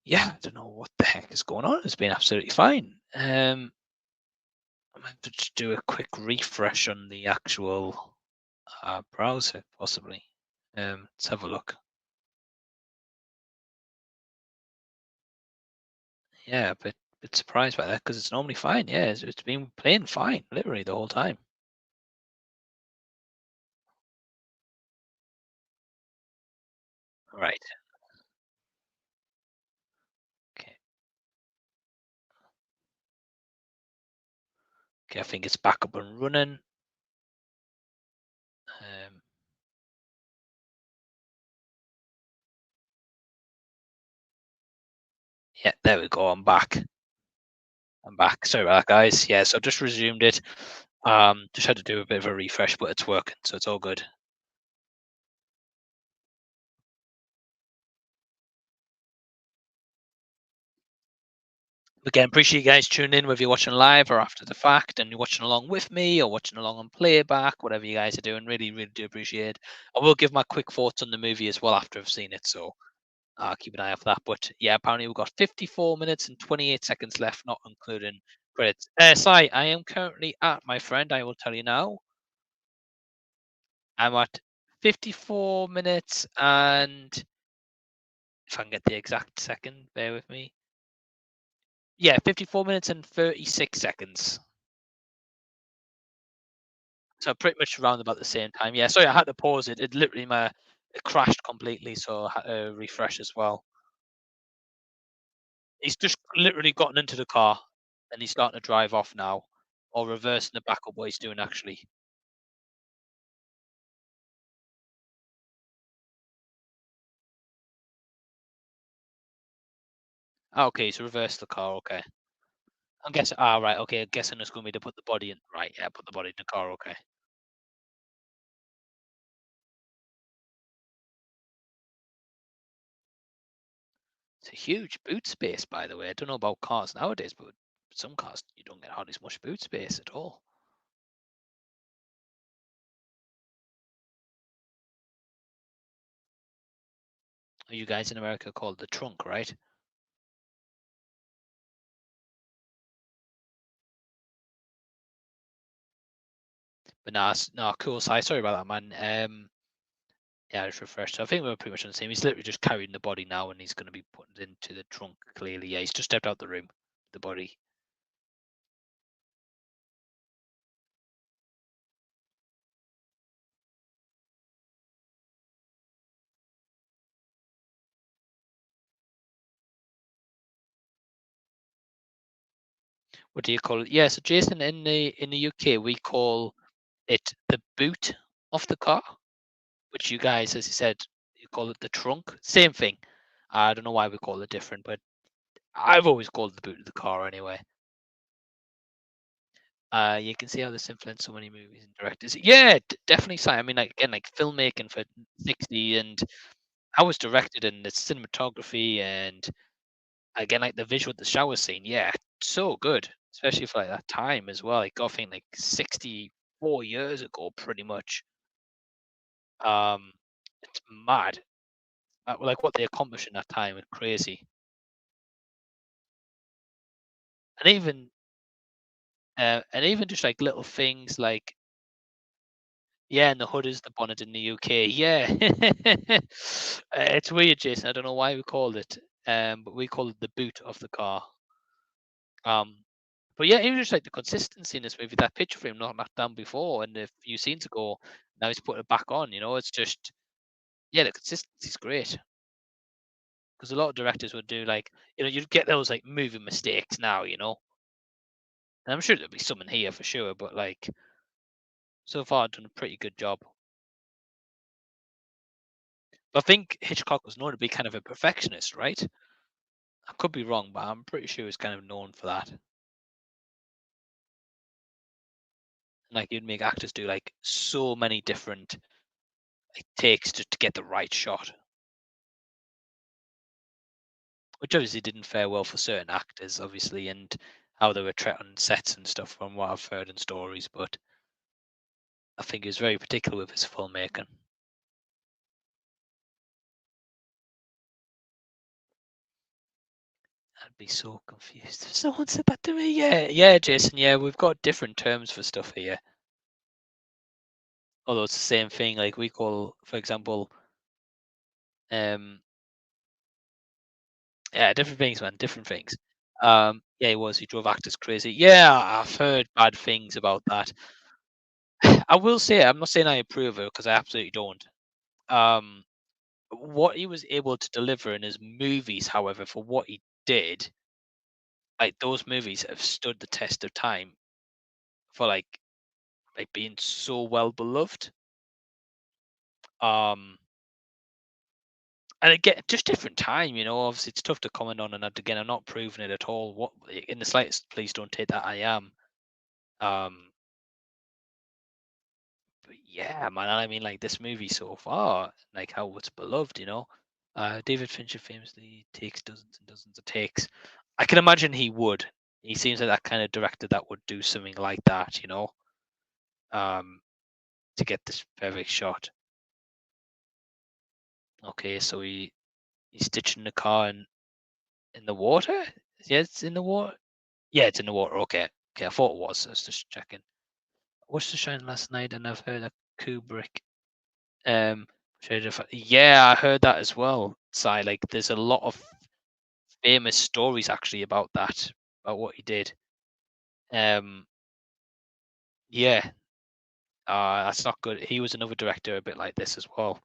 yeah, I don't know what the heck is going on. It's been absolutely fine. I might have to just do a quick refresh on the actual browser, possibly. Let's have a look. Yeah, but bit surprised by that because it's normally fine. Yeah, it's been playing fine, literally the whole time. All right. Okay. Okay. I think it's back up and running. Um, yeah, there we go. I'm back. I'm back. Sorry about that, guys. Yeah, so I just resumed it. Just had to do a bit of a refresh, but it's working, so it's all good. Again, appreciate you guys tuning in, whether you're watching live or after the fact, and you're watching along with me or watching along on playback, whatever you guys are doing. Really, really do appreciate it. I will give my quick thoughts on the movie as well after I've seen it, so keep an eye out for that. But yeah, apparently we've got 54 minutes and 28 seconds left, not including credits. Si, I am currently at my friend. I will tell you now. I'm at 54 minutes and if I can get the exact second, bear with me. Yeah, 54 minutes and 36 seconds. So pretty much around about the same time. Yeah, sorry, I had to pause it. It literally it crashed completely, so I had to refresh as well. He's just literally gotten into the car and he's starting to drive off now, or reversing the back of what he's doing actually. Ah, okay, so reverse the car. Okay, I'm guessing. Ah, right. Okay, I'm guessing it's going to be to put the body in. Right. Yeah, put the body in the car. Okay. It's a huge boot space, by the way. I don't know about cars nowadays, but some cars you don't get hardly as much boot space at all. You guys in America call it the trunk, right? But nah, no, cool. Sorry about that, man. Yeah, I just refreshed. So I think we are pretty much on the same. He's literally just carrying the body now, and he's going to be putting it into the trunk. Clearly, yeah, he's just stepped out the room. The body. What do you call it? Yeah, so Jason, in the UK, we call it the boot of the car, which you guys, as you said, you call it the trunk. Same thing. I don't know why we call it different, but I've always called it the boot of the car anyway. You can see how this influenced so many movies and directors. Yeah, definitely. I mean, like again, like filmmaking for 60 and how it's directed and the cinematography and again, like the visual, the shower scene. Yeah, so good, especially for like that time as well. Like I think like 64 years ago, pretty much. Um, it's mad. Like what they accomplished in that time is crazy. And even just like little things like yeah, and the hood is the bonnet in the UK. Yeah, it's weird, Jason. I don't know why we called it, but we call it the boot of the car. Um, but yeah, even just like the consistency in this movie, that picture frame not knocked down before, and a few scenes ago, now he's putting it back on. It's just yeah, the consistency's great because a lot of directors would do like you'd get those like movie mistakes now, and I'm sure there'll be some in here for sure, but like so far, I've done a pretty good job. But I think Hitchcock was known to be kind of a perfectionist, right? I could be wrong, but I'm pretty sure he's kind of known for that. Like you'd make actors do like so many different like takes just to get the right shot, which obviously didn't fare well for certain actors, obviously, and how they were treated on sets and stuff from what I've heard in stories. But I think he was very particular with his filmmaking. I'd be so confused if someone said that to me. Yeah, yeah, Jason. Yeah, we've got different terms for stuff here. Although it's the same thing. Like we call, for example, um, yeah, different things, man, different things. Yeah, he was. He drove actors crazy. Yeah, I've heard bad things about that. I will say, I'm not saying I approve of it because I absolutely don't. Um, what he was able to deliver in his movies, however, for what he did, like those movies have stood the test of time for like being so well beloved. Um, and again, just different time, Obviously, it's tough to comment on, and again, I'm not proving it at all. What in the slightest, please don't take that I am. Um, but yeah, man, I mean, like this movie so far, like how it's beloved, David Fincher famously takes dozens and dozens of takes. I can imagine he would. He seems like that kind of director that would do something like that, um, to get this perfect shot. Okay, so he's stitching the car in the water. Yeah, it's in the water. Yeah, it's in the water. Okay, okay, I thought it was. I was just checking. I watched The Shining last night, and I've heard that Kubrick. Yeah, I heard that as well. Like, there's a lot of famous stories actually about that. about what he did. Um, yeah, that's not good. He was another director a bit like this as well.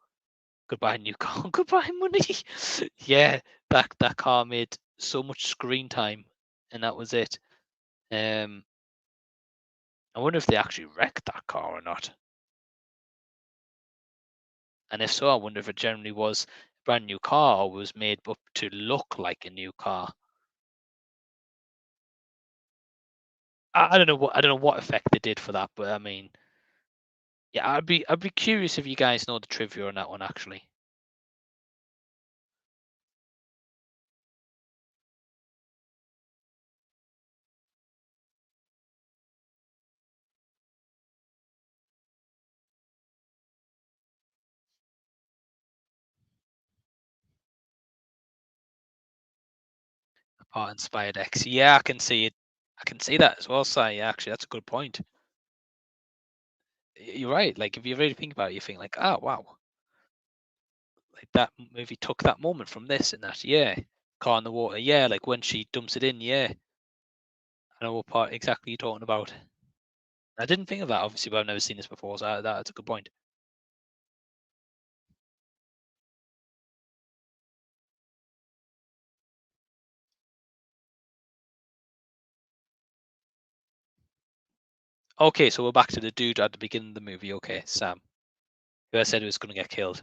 Goodbye New Car, Goodbye Money. Yeah, that car made so much screen time, and that was it. Um, I wonder if they actually wrecked that car or not. And if so, I wonder if it generally was a brand new car or was made up to look like a new car. I don't know what effect they did for that, but I mean, yeah, I'd be curious if you guys know the trivia on that one actually. Apart inspired X. Yeah, I can see it. I can see that as well, Si. Yeah, actually, that's a good point. You're right. Like if you really think about it, you think like, oh wow, like that movie took that moment from this and that. Yeah, car in the water. Yeah, like when she dumps it in. Yeah, I know what part exactly you're talking about. I didn't think of that obviously, but I've never seen this before, so that's a good point. Okay, so we're back to the dude at the beginning of the movie. Okay, Sam, who I said was going to get killed.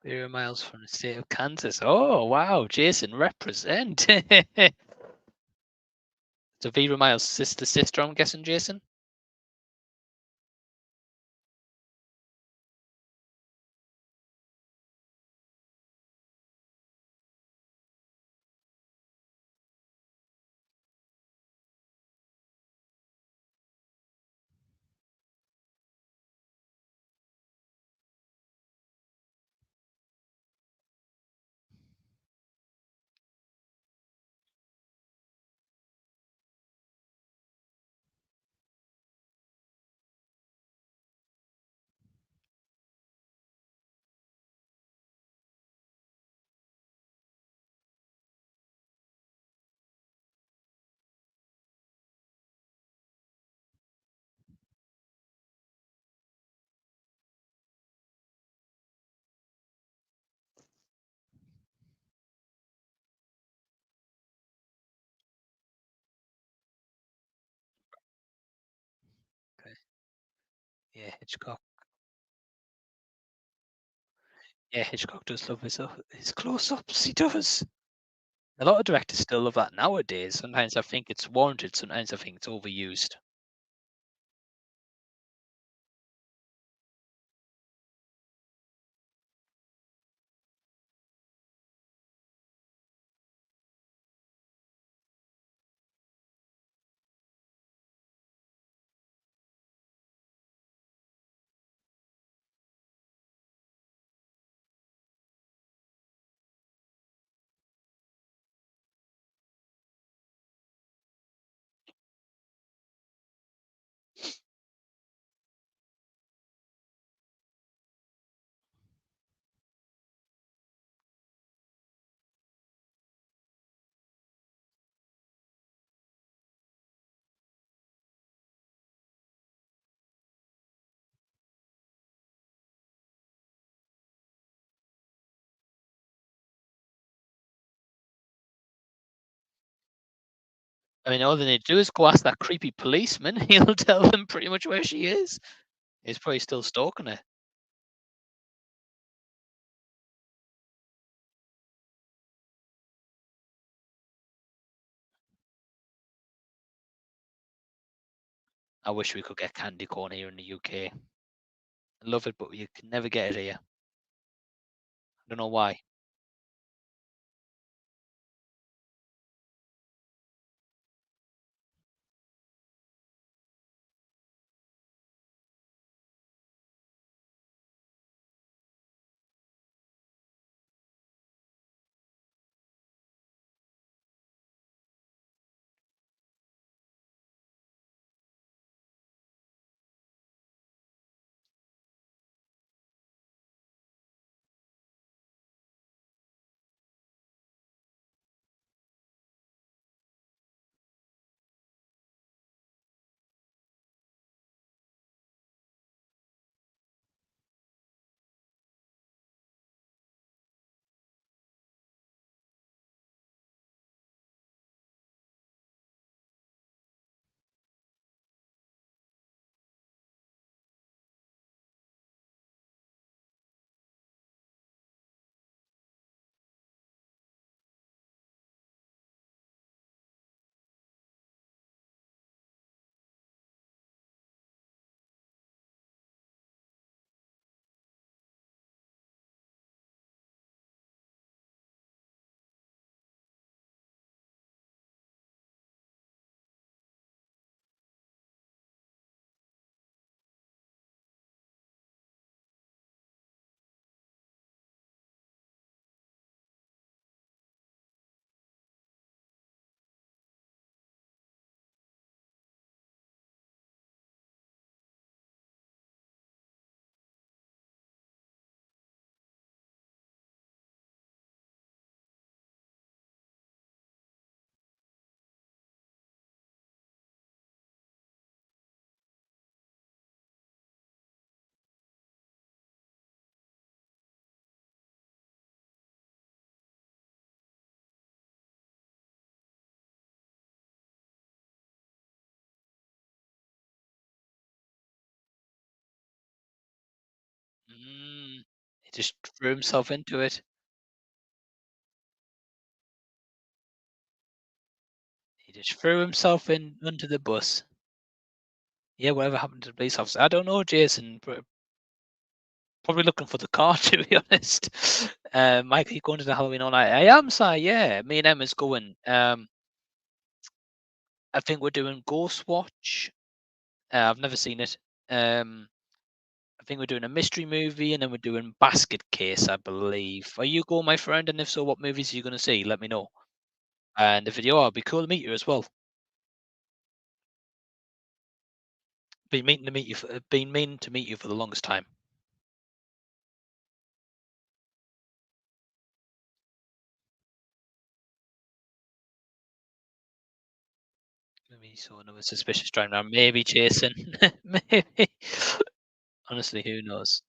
Vera Miles from the state of Kansas. Oh wow, Jason represent. So Vera Miles' sister, I'm guessing, Jason. Okay. Yeah, Hitchcock. Yeah, Hitchcock does love his close-ups. He does. A lot of directors still love that nowadays. Sometimes I think it's warranted. Sometimes I think it's overused. I mean, all they need to do is go ask that creepy policeman. He'll tell them pretty much where she is. He's probably still stalking her. I wish we could get candy corn here in the UK. I love it, but you can never get it here. I don't know why. Mm. He just threw himself into it. He just threw himself in under the bus. Yeah, whatever happened to the police officer? I don't know, Jason. Probably looking for the car, to be honest. Mike, are you going to the Halloween all night? I am, sir. Yeah, me and Emma's going. I think we're doing Ghost Watch. I've never seen it. Um, I think we're doing a mystery movie, and then we're doing Basket Case, I believe. Are you going, my friend? And if so, what movies are you going to see? Let me know. And if you are, it'd be cool to meet you as well. Been meaning to meet you for the longest time. Maybe saw another suspicious driving around. Maybe chasing. Maybe. Honestly, who knows?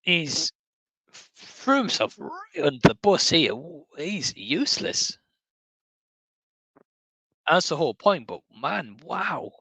He's threw himself right under the bus here. He's useless. That's the whole point. But man, wow.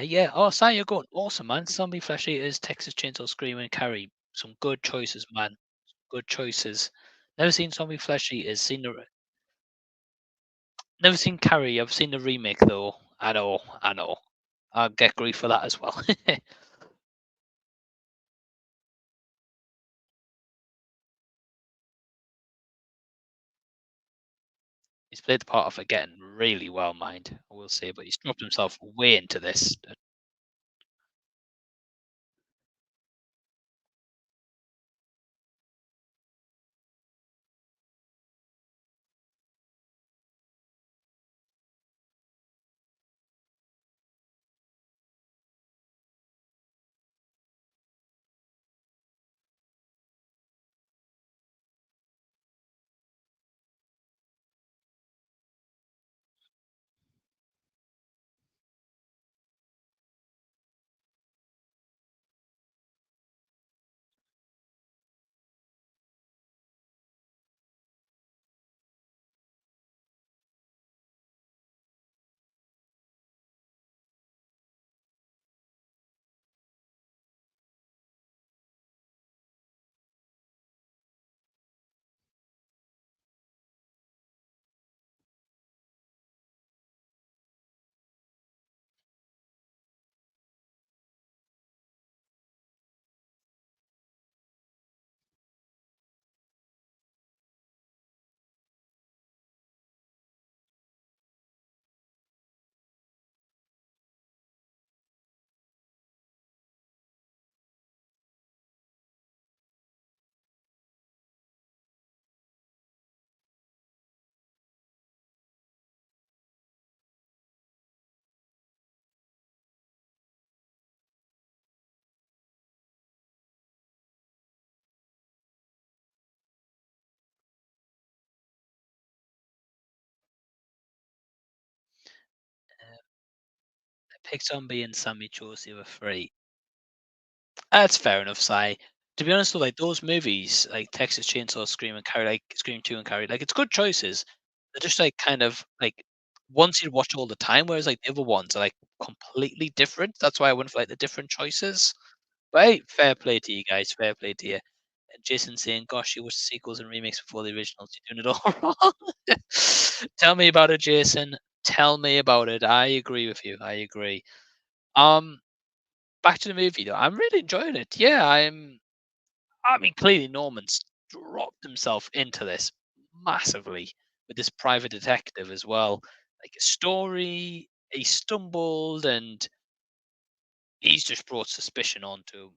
Yeah. Oh, Sai, you're going awesome, man. Zombie Flesh Eaters, Texas Chainsaw Screaming, Carrie. Some good choices, man. Good choices. Never seen Zombie Flesh Eaters. Never seen Carrie. I've seen the remake though. I know. I know. I'll get grief for that as well. He's played the part of forgetting really well, mind. I will say, but he's dropped himself way into this. Pig Zombie and Sammy Josie were free. That's fair enough, Si. To be honest though, like those movies, like Texas Chainsaw, Scream and Carrie, like Scream 2 and Carrie, like it's good choices. They're just like kind of like ones you'd watch all the time, whereas like the other ones are like completely different. That's why I went for like the different choices. But hey, fair play to you guys, fair play to you. And Jason saying, "Gosh, you watched sequels and remakes before the originals. You're doing it all wrong." Tell me about it, Jason. Tell me about it. I agree with you. I agree. Um, Back to the movie though. I'm really enjoying it. Yeah, I mean, clearly Norman's dropped himself into this massively with this private detective as well. Like a story, he stumbled and he's just brought suspicion onto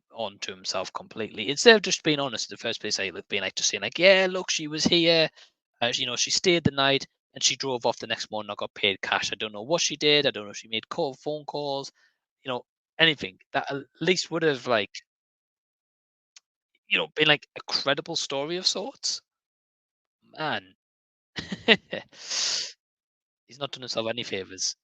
himself completely. Instead of just being honest in the first place, like being like just saying like, yeah, look, she was here. She stayed the night and she drove off the next morning. I got paid cash. I don't know what she did. I don't know if she made phone calls. You know, anything that at least would have like been like a credible story of sorts. Man, he's not done himself any favors.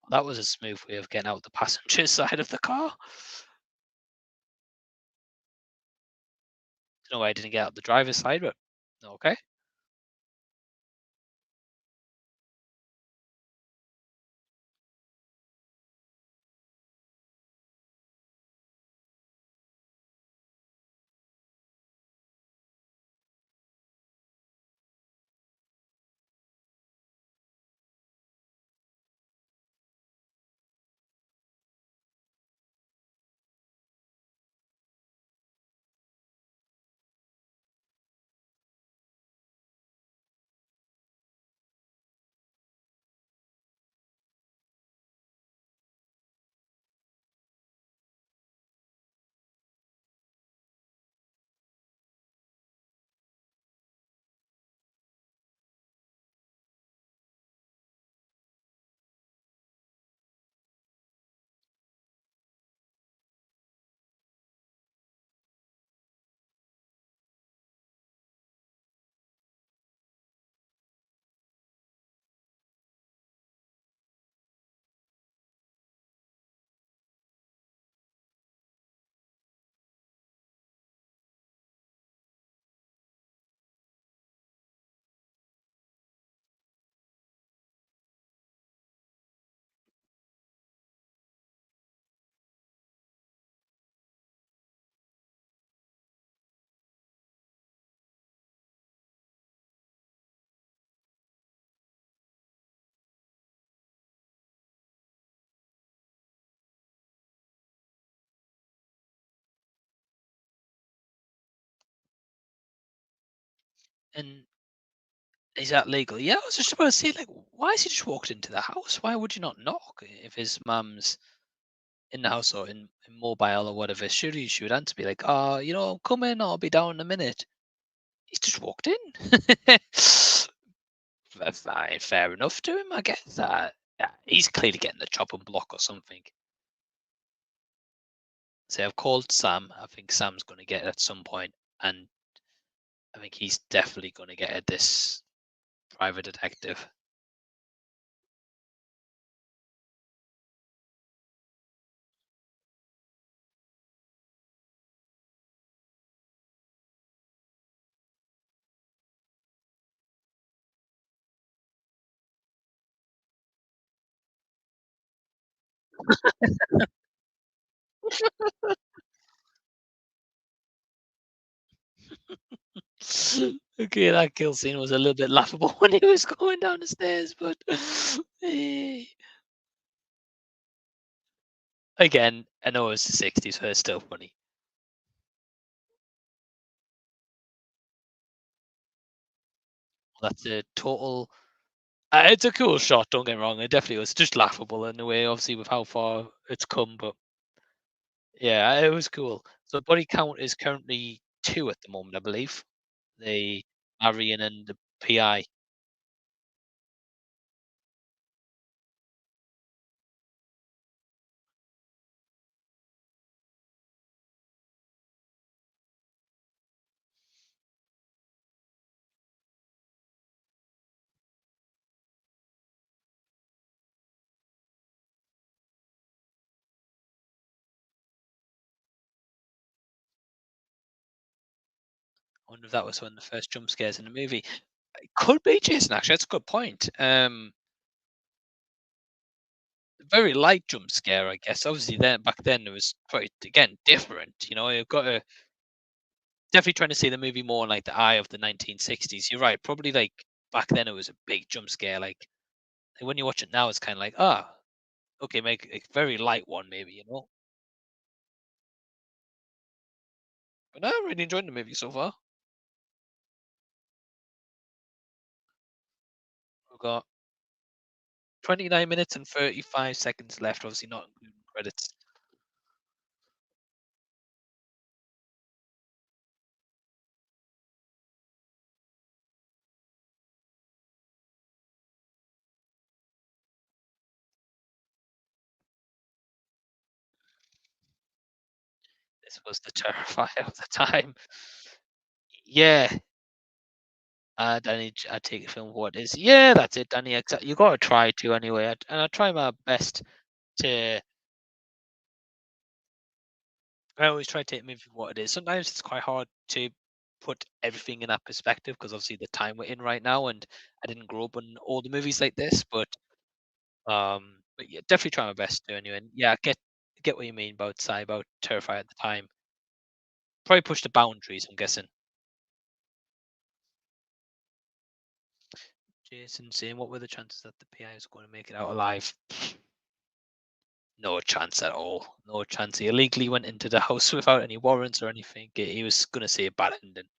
That was a smooth way of getting out the passenger side of the car. Don't know why I didn't get out the driver's side, but okay. And is that legal? Yeah, I was just about to say, like, why has he just walked into the house? Why would you not knock if his mum's in the house or in mobile or whatever, surely she would answer, be like, "Oh, I'm coming. I'll be down in a minute." He's just walked in. Fine, fair enough to him, I guess. He's clearly getting the chopping block or something. So I've called Sam. I think Sam's going to get it at some point, and I think he's definitely going to get at this private detective. Okay, that kill scene was a little bit laughable when he was going down the stairs, but eh, again, I know it's the 60s, but it's still funny. That's a total. It's a cool shot. Don't get me wrong. It definitely was just laughable in a way, obviously with how far it's come. But yeah, it was cool. So body count is currently two at the moment, I believe. The Marion and the PI. I wonder if that was one of the first jump scares in the movie. It could be Jason. Actually, that's a good point. Very light jump scare, I guess. Obviously, then back then it was quite again different. You've got to definitely trying to see the movie more in, like, the eye of the 1960s. You're right. Probably like back then it was a big jump scare. Like, when you watch it now, it's kind of like, okay, make a very light one, maybe. But no, I'm really enjoying the movie so far. We've got 29 minutes and 35 seconds left. Obviously, not including credits. This was the Terrifier of the time. Yeah, Danny, I take the film for what it is. Yeah, that's it, Danny. Exactly. You got to try to anyway, and I try my best to. I always try to take the movie for what it is. Sometimes it's quite hard to put everything in that perspective because obviously the time we're in right now, and I didn't grow up on all the movies like this, but yeah, definitely try my best to anyway. And yeah, I get what you mean about about Terrifier at the time. Probably push the boundaries. I'm guessing. Jason saying, what were the chances that the PI was going to make it out alive? No chance at all. No chance. He illegally went into the house without any warrants or anything. He was going to see a bad ending.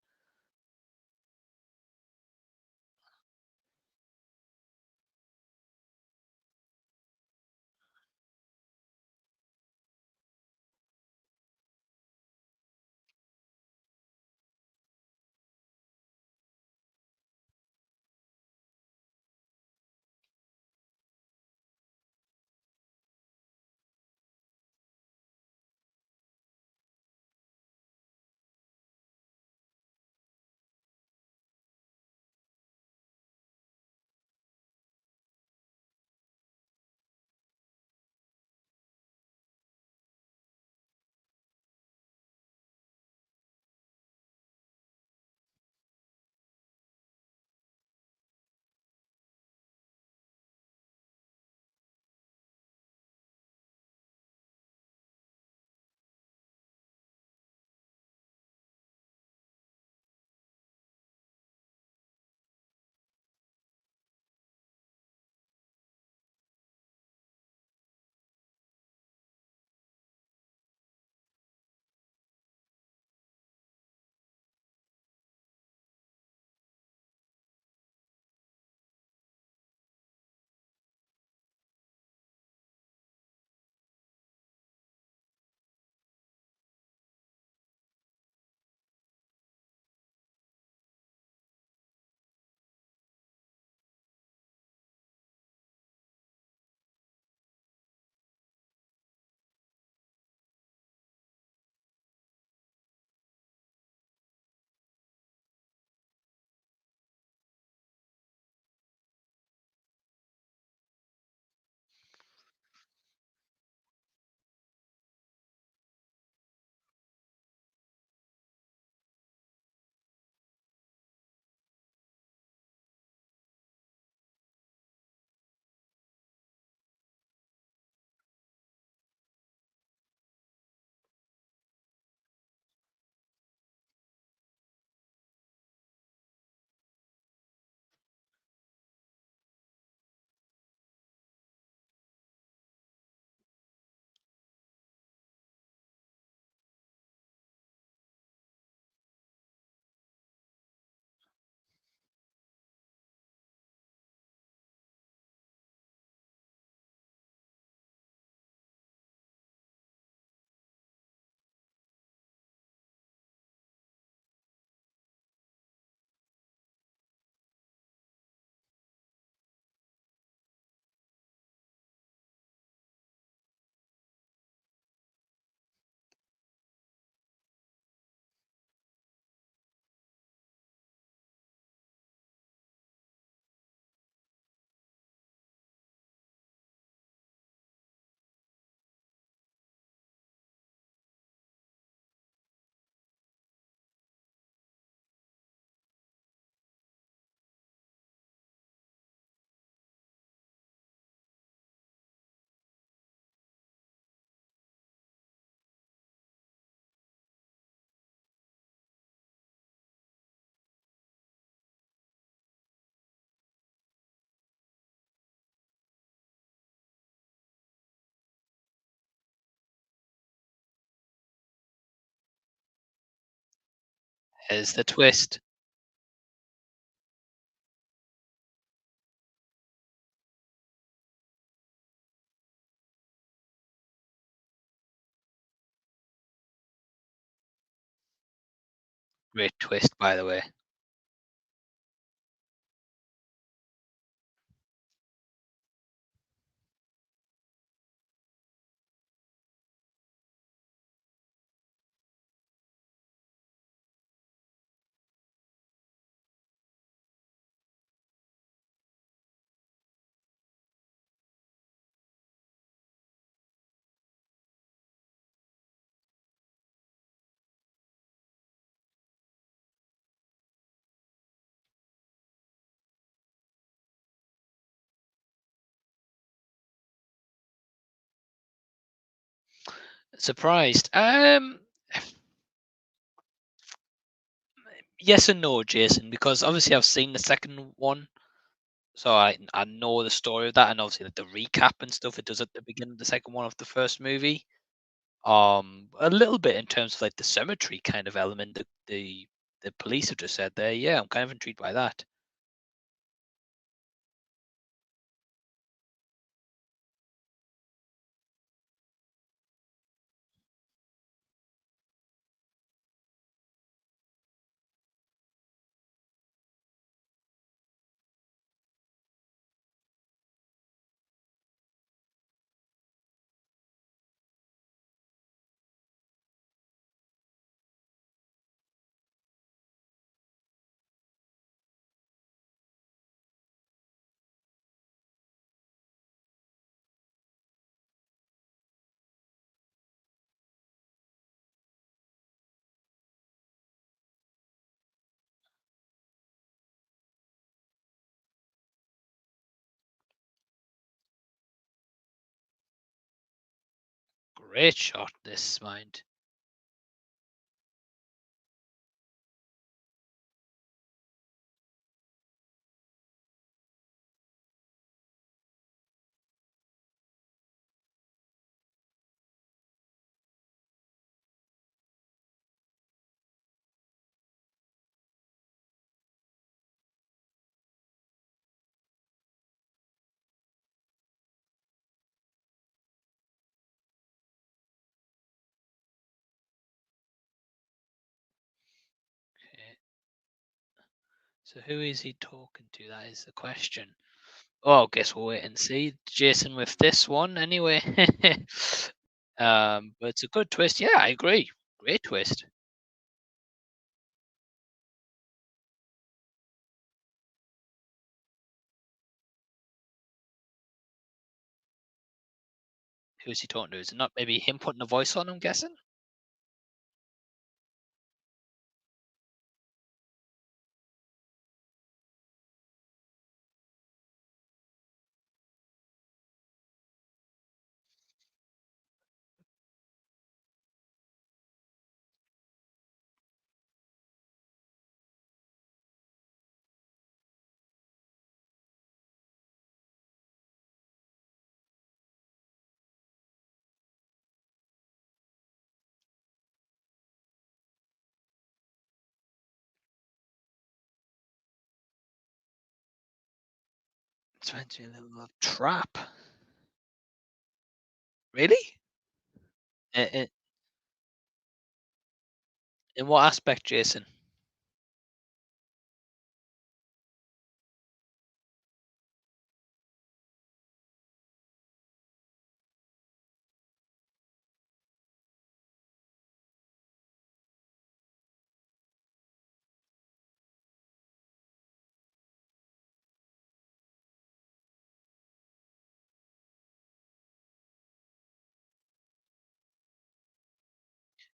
Here's the twist. Great twist, by the way. Surprised. Yes and no, Jason, because obviously I've seen the second one, so I know the story of that, and obviously like the recap and stuff it does at the beginning of the second one of the first movie. A little bit in terms of like the cemetery kind of element that the police have just said there. Yeah, I'm kind of intrigued by that. Great shot, this mind. Okay. So who is he talking to? That is the question. Oh, guess we'll wait and see. Jason with this one anyway. But it's a good twist. Yeah, I agree. Great twist. Who's he talking to? Is it not maybe him putting a voice on? I'm guessing. It's meant to be a little trap. Really? In, in what aspect, Jason?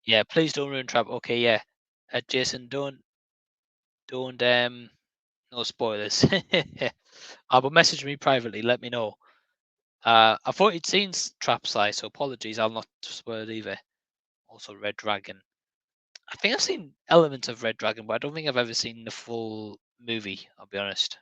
Yeah, please don't ruin trap. Okay, yeah. Jason, don't no spoilers. But message me privately. Let me know. I thought you'd seen Trap Size, so apologies. I'll not spoil it either. Also, Red Dragon. I think I've seen elements of Red Dragon, but I don't think I've ever seen the full movie. I'll be honest.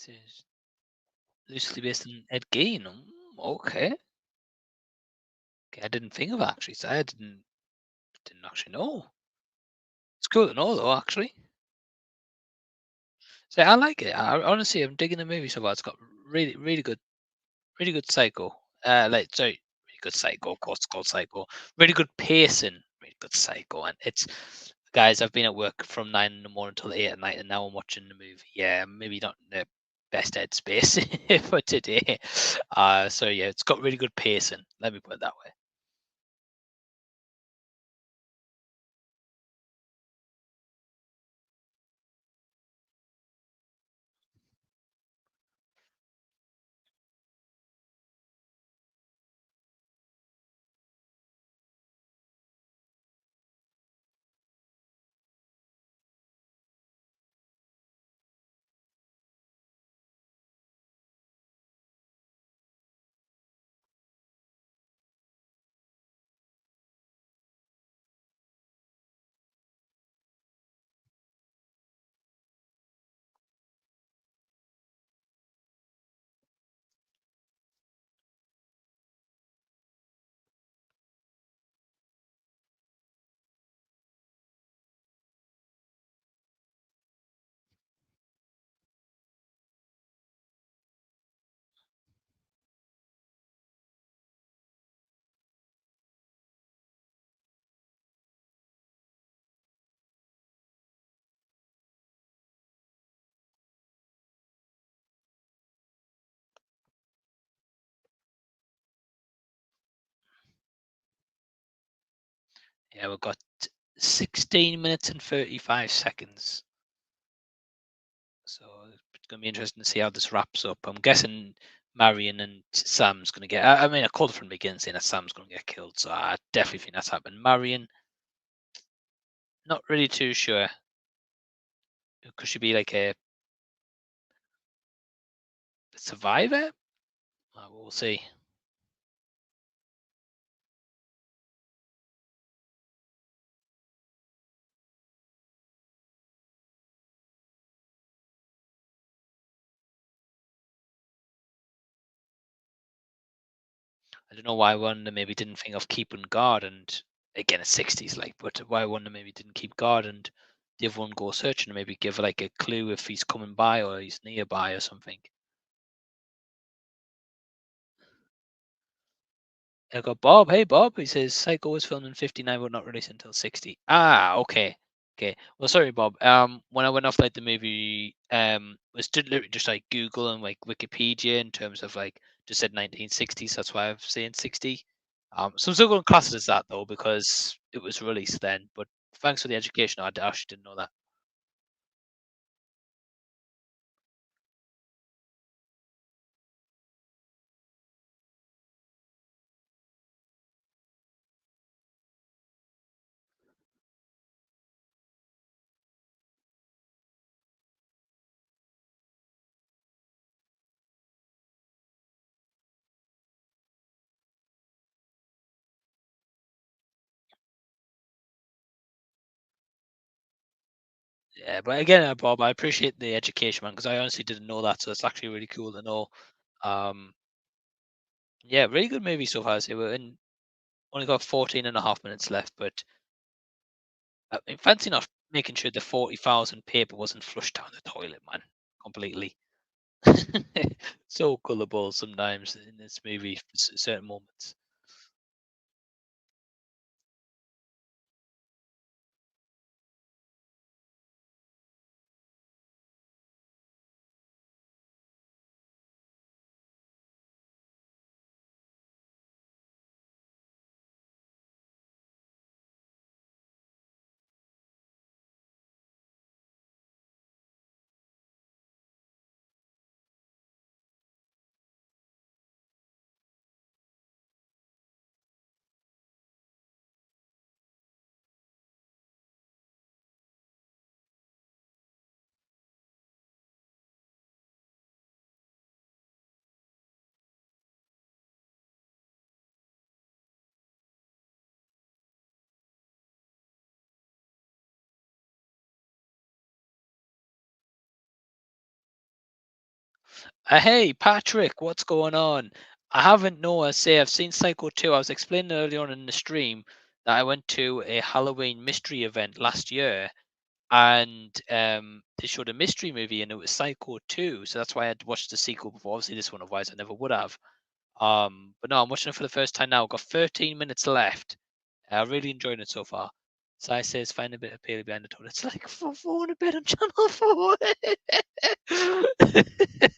It's loosely based on Ed Gein. Okay. Okay, I didn't think of that actually. So I didn't actually know. It's cool to know though, actually. So I like it. Honestly, I'm digging the movie so far. It's got really good psycho. Sorry, really good psycho. Of course, it's called psycho. Really good pacing. Really good psycho. And it's guys. I've been at work from 9 in the morning until 8 at night, and now I'm watching the movie. Yeah, maybe not in the best headspace for today. So yeah, it's got really good pacing. Let me put it that way. Yeah, we've got 16 minutes and 35 seconds. So it's going to be interesting to see how this wraps up. I'm guessing Marion and Sam's going to get. I mean, I called it from the beginning saying that Sam's going to get killed, so I definitely think that's happened. Marion, not really too sure. Could she be like a survivor? We'll see. I don't know why one of them maybe didn't think of keeping guard, and again, it's 60s, like, but why one of them maybe didn't keep guard and the other one go searching and maybe give like a clue if he's coming by or he's nearby or something. I go, Bob, hey Bob. He says Psycho was filmed in 59 but not released until 60. Ah, okay. Okay. Well, sorry, Bob. When I went off like the movie, was did literally just like Google and like Wikipedia in terms of like just said 1960s. That's why I'm saying 60. So I'm still going to class it as that though because it was released then. But thanks for the education. I actually didn't know that. Yeah, but again, Bob, I appreciate the education, man, because I honestly didn't know that. So it's actually really cool to know. Um, yeah, really good movie so far. So we're in only got 14 and a half minutes left, but fancy not making sure the 40,000 paper wasn't flushed down the toilet, man. Completely. So gullible sometimes in this movie for certain moments. Hey, Patrick, what's going on? I haven't noticed. Say, I've seen Psycho 2. I was explaining earlier on in the stream that I went to a Halloween mystery event last year, and they showed a mystery movie, and it was Psycho 2. So that's why I'd watched the sequel before. Obviously, this one, otherwise, I never would have. But no, I'm watching it for the first time now. I've got 13 minutes left. I'm really enjoying it so far. Sai says, find a bit of Paley behind the toilet. It's like four in a bed on Channel 4.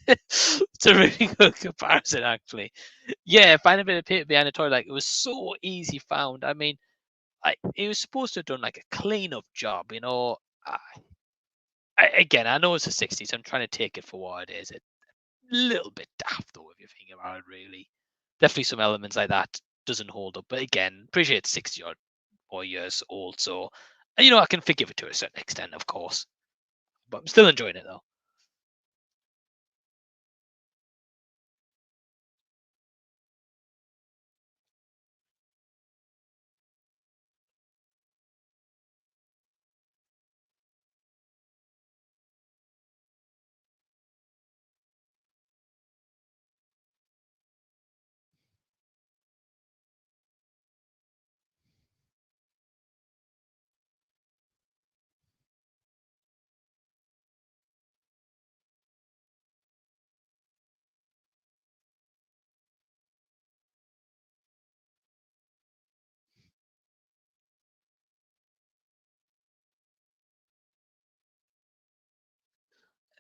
It's a really good comparison, actually. Yeah, find a bit of Paley behind the toilet. Like, it was so easy found. I mean, it was supposed to have done like a clean-up job, you know. Again, I know it's the 60s. I'm trying to take it for what it is. It's a little bit daft, though, if you think about it, really. Definitely some elements like that doesn't hold up. But again, appreciate 60 odd more years old. So, you know, I can forgive it to a certain extent, of course. But I'm still enjoying it, though.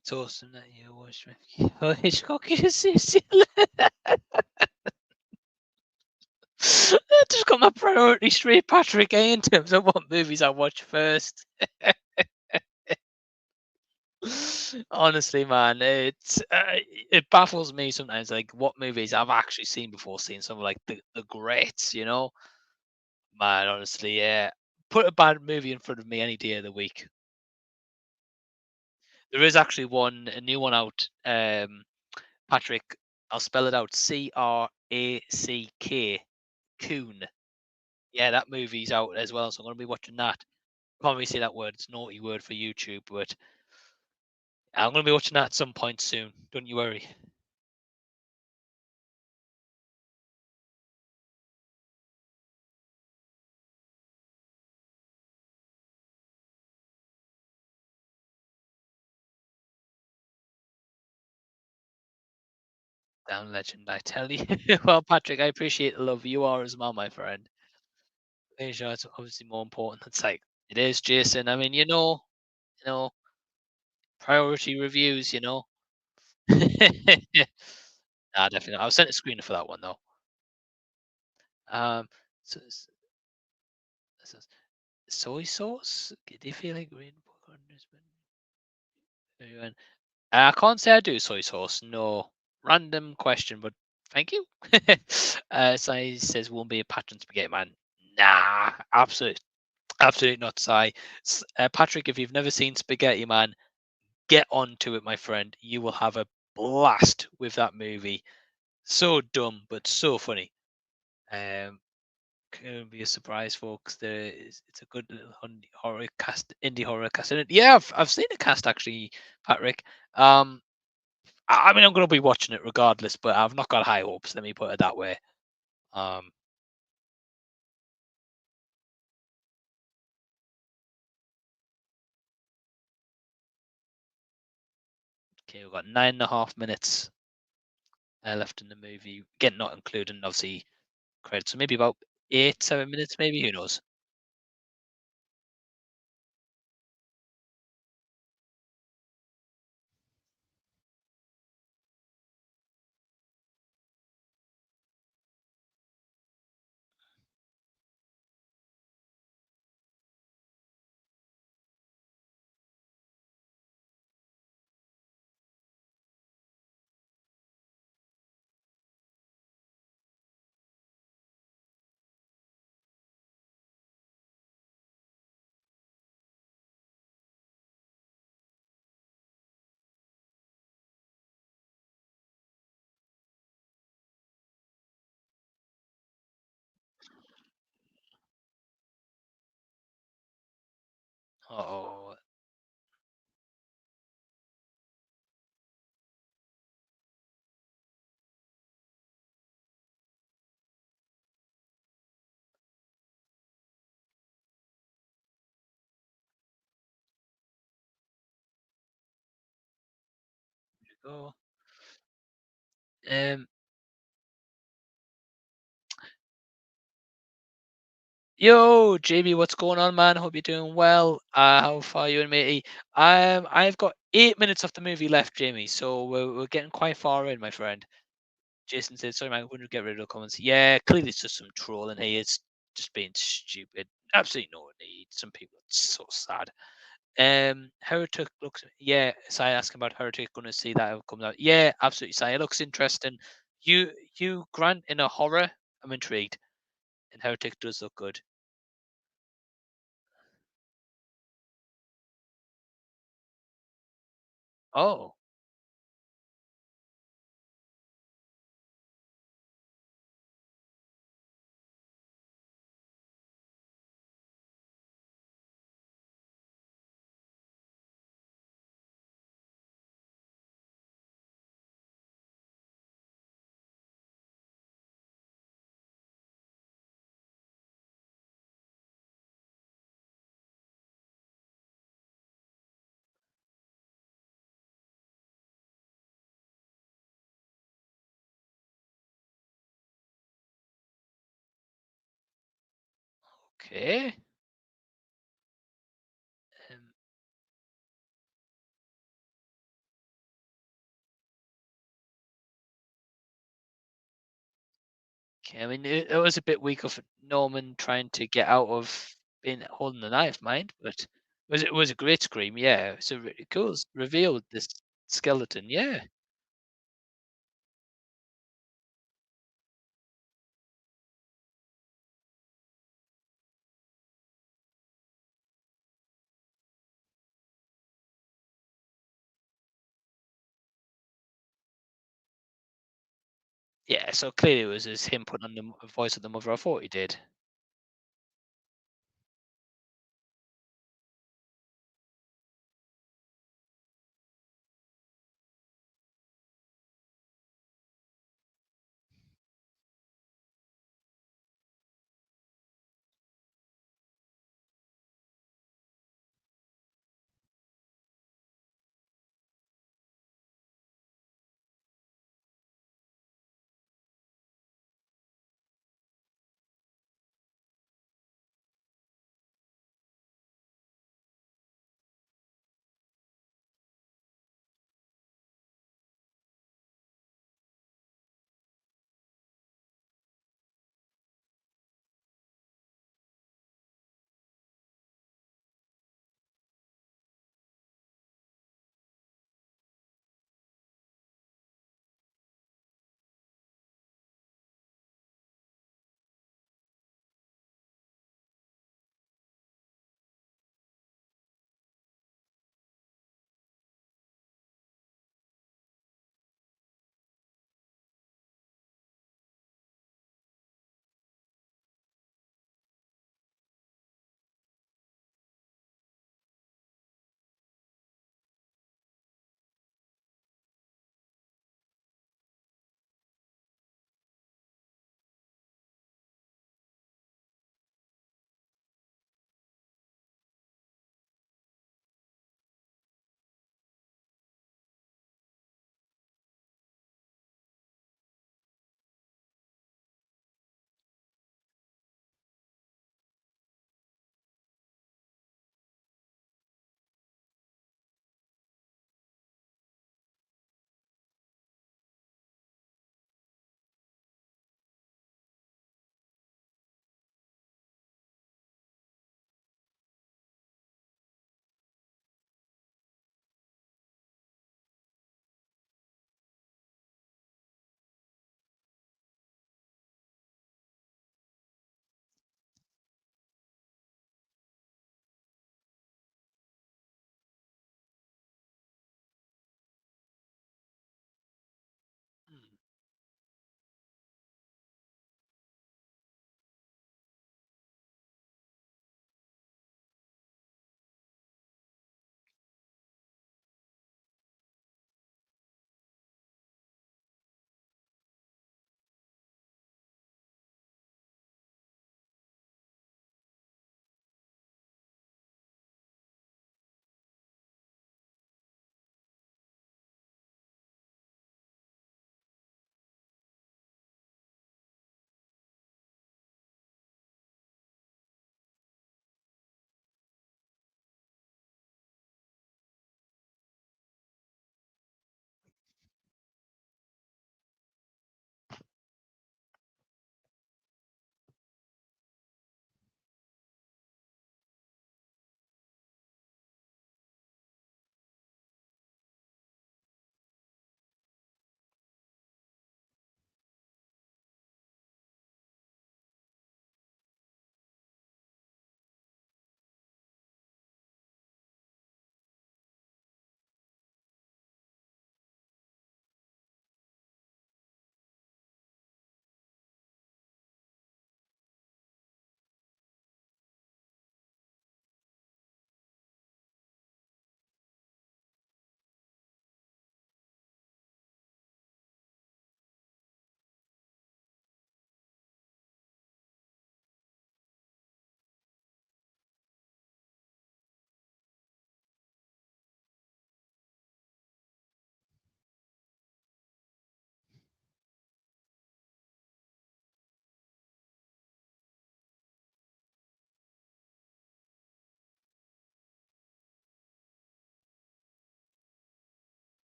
It's awesome that you watch me. Oh, Hitchcock is I just got my priority straight, Patrick, in terms of what movies I watch first. Honestly, man, it baffles me sometimes, like what movies I've actually seen before seeing some of like the greats, you know? Man, honestly, yeah. Put a bad movie in front of me any day of the week. There is actually a new one out. Patrick, I'll spell it out. Crack. Coon. Yeah, that movie's out as well, so I'm gonna be watching that. Can't really say that word. It's a naughty word for YouTube, but I'm gonna be watching that at some point soon. Don't you worry. Down legend, I tell you. Well, Patrick, I appreciate the love. You are as well, my friend. Asia is obviously more important. It's like it is, Jason. I mean, you know, priority reviews. Nah, definitely. I was sent a screener for that one though. Um, so, so- soy sauce? Do you feel like green popcorn has been? I can't say I do soy sauce. No, random question, but thank you. Sai says won't be a patron spaghetti man. Nah, absolutely not. Sai, Patrick, if you've never seen Spaghetti Man, get onto it, my friend. You will have a blast with that movie. So dumb, but so funny. Um, Couldn't be a surprise, folks. It's a good little horror cast, indie horror cast. And yeah, I've seen the cast actually, Patrick. Um, I mean, I'm going to be watching it regardless, but I've not got high hopes. Let me put it that way. Um, okay, we've got 9.5 minutes left in the movie. Again, not including obviously credits, so maybe about 8, 7 minutes, maybe. Who knows? Oh, go. Um, Yo, Jamie, what's going on, man? Hope you're doing well. How far you and matey? I've got 8 minutes of the movie left, Jamie. So we're getting quite far in, my friend. Jason said, "Sorry, man, I wouldn't get rid of the comments." Yeah, clearly it's just some trolling here. It's just being stupid. Absolutely no need. Some people are so sad. Heretic looks. Yeah, Sai asking about Heretic. Going to see that it comes out. Yeah, absolutely, Sai. It looks interesting. You Grant in a horror. I'm intrigued. And Heretic does look good. Oh. Okay. Um, okay. I mean, it was a bit weak of Norman trying to get out of being holding the knife, mind, but it was a great scream. Yeah. So cool. Revealed this skeleton. Yeah. Yeah. So clearly it was just him putting on the voice of the mother. I thought he did.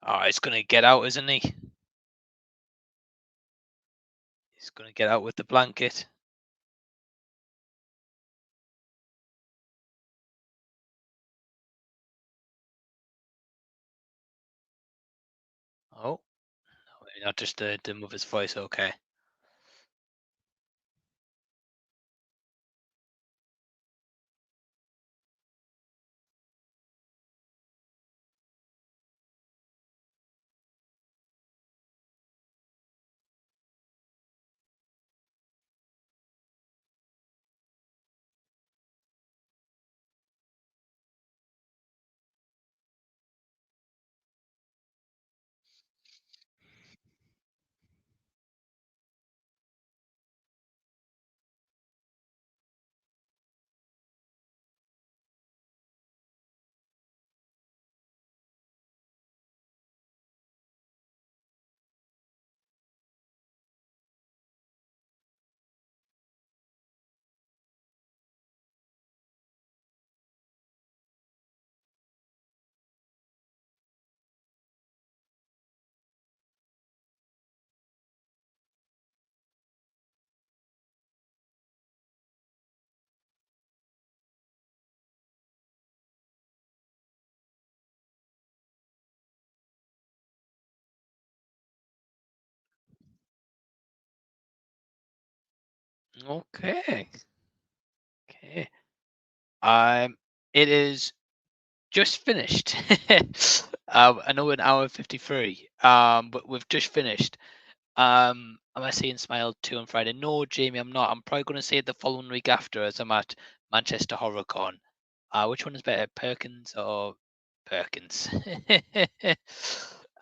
Oh, he's gonna get out, isn't he? He's gonna get out with the blanket. Oh, no, not just the mother's voice. Okay. Okay. Okay. It is just finished. I know an hour and 53. But we've just finished. Am I seeing Smile 2 on Friday? No, Jamie, I'm not. I'm probably going to see it the following week after as I'm at Manchester HorrorCon. Which one is better, Perkins or Perkins?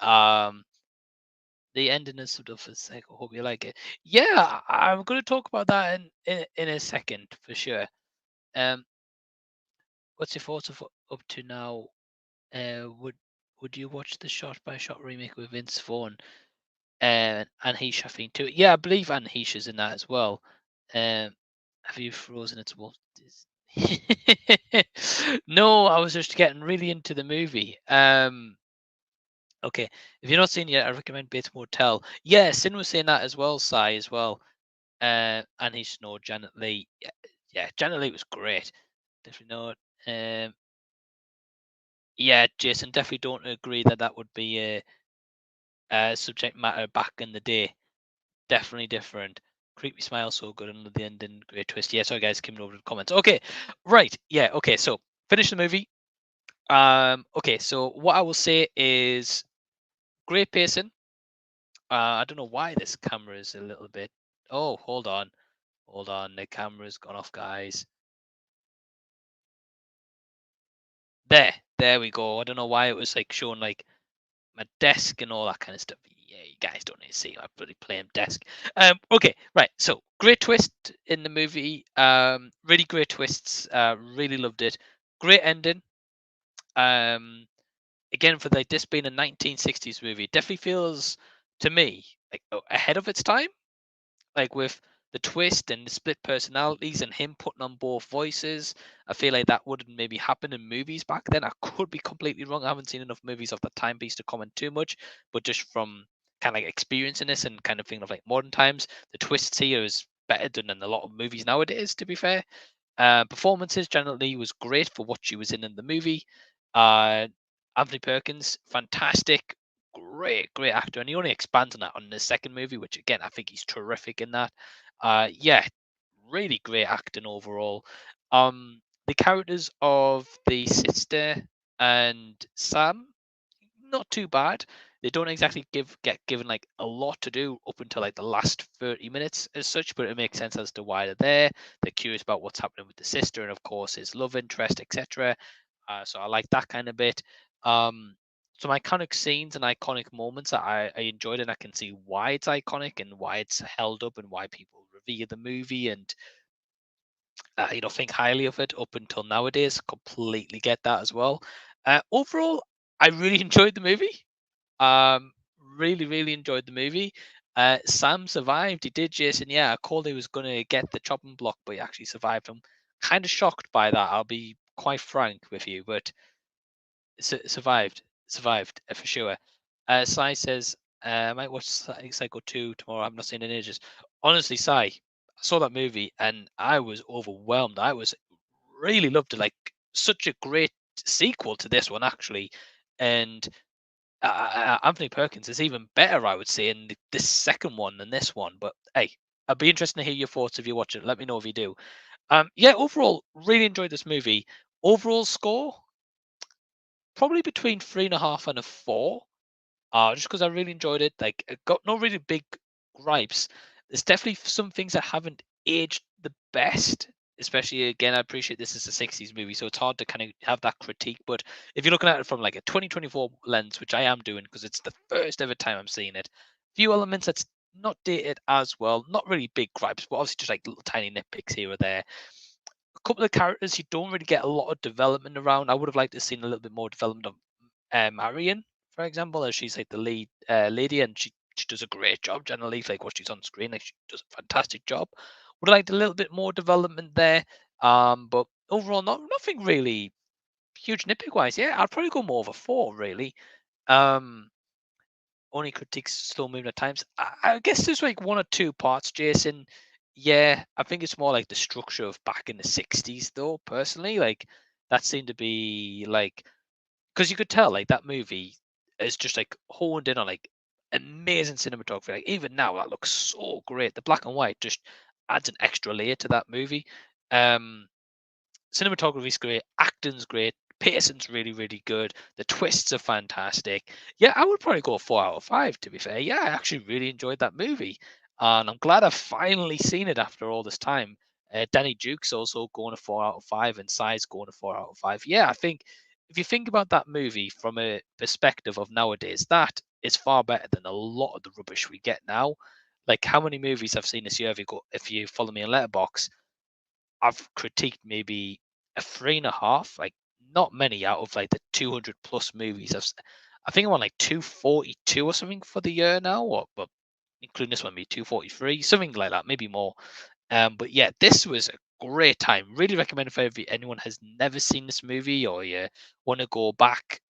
um, the ending is sort of a sec. I hope you like it. Yeah, I'm going to talk about that in a second for sure. Um, what's your thoughts of up to now? Would you watch the shot by shot remake with Vince Vaughn and Heesh, I think too? Yeah, I believe Anne Heesh is in that as well. Um, have you frozen its Walt Disney? No, I was just getting really into the movie. Okay, if you're not seen it yet, I recommend Bates Motel. Yeah, Sin was saying that as well, Sai as well. And Heesh, no, Janet Leigh. Yeah, yeah, Janet Leigh was great. Definitely not. Yeah, Jason, definitely don't agree that that would be subject matter back in the day. Definitely different. Creepy smile, so good, and the ending, great twist. Yeah, sorry guys, coming over to the comments. Okay, right, yeah, okay, so finish the movie. Okay, so what I will say is great pacing. I don't know why this camera is a little bit. Oh, hold on, the camera's gone off, guys. There we go. I don't know why it was like showing like my desk and all that kind of stuff. Yeah, you guys don't need to see my bloody playing desk. Okay, right. So great twist in the movie. Really great twists. Really loved it. Great ending. Um, Again for like this being a 1960s movie, it definitely feels to me like ahead of its time, like with the twist and the split personalities and him putting on both voices. I feel like that wouldn't maybe happen in movies back then. I could be completely wrong. I haven't seen enough movies of the timepiece to comment too much, but just from kind of like experiencing this and kind of thinking of like modern times, the twists here is better than in a lot of movies nowadays, to be fair. Performances generally was great for what she was in the movie. Uh, Anthony Perkins, fantastic, great actor, and he only expands on that on the second movie, which again I think he's terrific in that. Yeah, really great acting overall. The characters of the sister and Sam, not too bad. They don't exactly get given like a lot to do up until like the last 30 minutes as such, but it makes sense as to why they're there. They're curious about what's happening with the sister and of course his love interest, etc. So I like that kind of bit. Um, some iconic scenes and iconic moments that I enjoyed, and I can see why it's iconic and why it's held up and why people revere the movie and think highly of it up until nowadays. Completely get that as well. Overall, I really enjoyed the movie. Um, really enjoyed the movie. Sam survived. He did, Jason. Yeah, I called he was going to get the chopping block, but he actually survived. I'm kind of shocked by that. I'll be quite frank with you, but survived for sure. Sai says, I might watch Psycho 2 tomorrow. I've not seen it in ages. Honestly, Sai, I saw that movie and I was overwhelmed. I was really loved it. Like, such a great sequel to this one, actually. And Anthony Perkins is even better, I would say, in this second one than this one. But hey, I'd be interested to hear your thoughts if you watch it. Let me know if you do. Yeah, overall, really enjoyed this movie. Overall score, probably between 3.5 and a 4. Just because I really enjoyed it. Like, it got no really big gripes. There's definitely some things that haven't aged the best. Especially again, I appreciate this is a 60s movie, so it's hard to kind of have that critique. But if you're looking at it from like a 2024 lens, which I am doing because it's the first ever time I'm seeing it, few elements that's not dated as well. Not really big gripes, but obviously just like little tiny nitpicks here or there. A couple of characters you don't really get a lot of development around. I would have liked to have seen a little bit more development of Marion, for example, as she's like the lead lady, and she does a great job generally. Like what she's on screen, like she does a fantastic job. Would have liked a little bit more development there. But overall, nothing really huge nitpick wise. Yeah, I'd probably go more of a 4 really. Um, only critiques slow moving at times. I guess there's like one or two parts, Jason. Yeah, I think it's more like the structure of back in the 60s, though, personally. Like, that seemed to be like, because you could tell, like, that movie is just like honed in on like amazing cinematography. Like, even now, that looks so great. The black and white just adds an extra layer to that movie. Um, Cinematography's great, acting's great, pacing's really, really good. The twists are fantastic. Yeah, I would probably go 4 out of 5. To be fair, yeah, I actually really enjoyed that movie, and I'm glad I've finally seen it after all this time. Danny Duke's also going to 4 out of 5, and Sai's going to 4 out of 5. Yeah, I think if you think about that movie from a perspective of nowadays, that is far better than a lot of the rubbish we get now. Like how many movies I've seen this year? If you follow me on Letterbox, I've critiqued maybe a 3.5, like not many out of like the 200 plus movies. I think I'm on like 242 or something for the year now, or but including this one, maybe 243, something like that, maybe more. But yeah, this was a great time. Really recommend if anyone has never seen this movie or you want to go back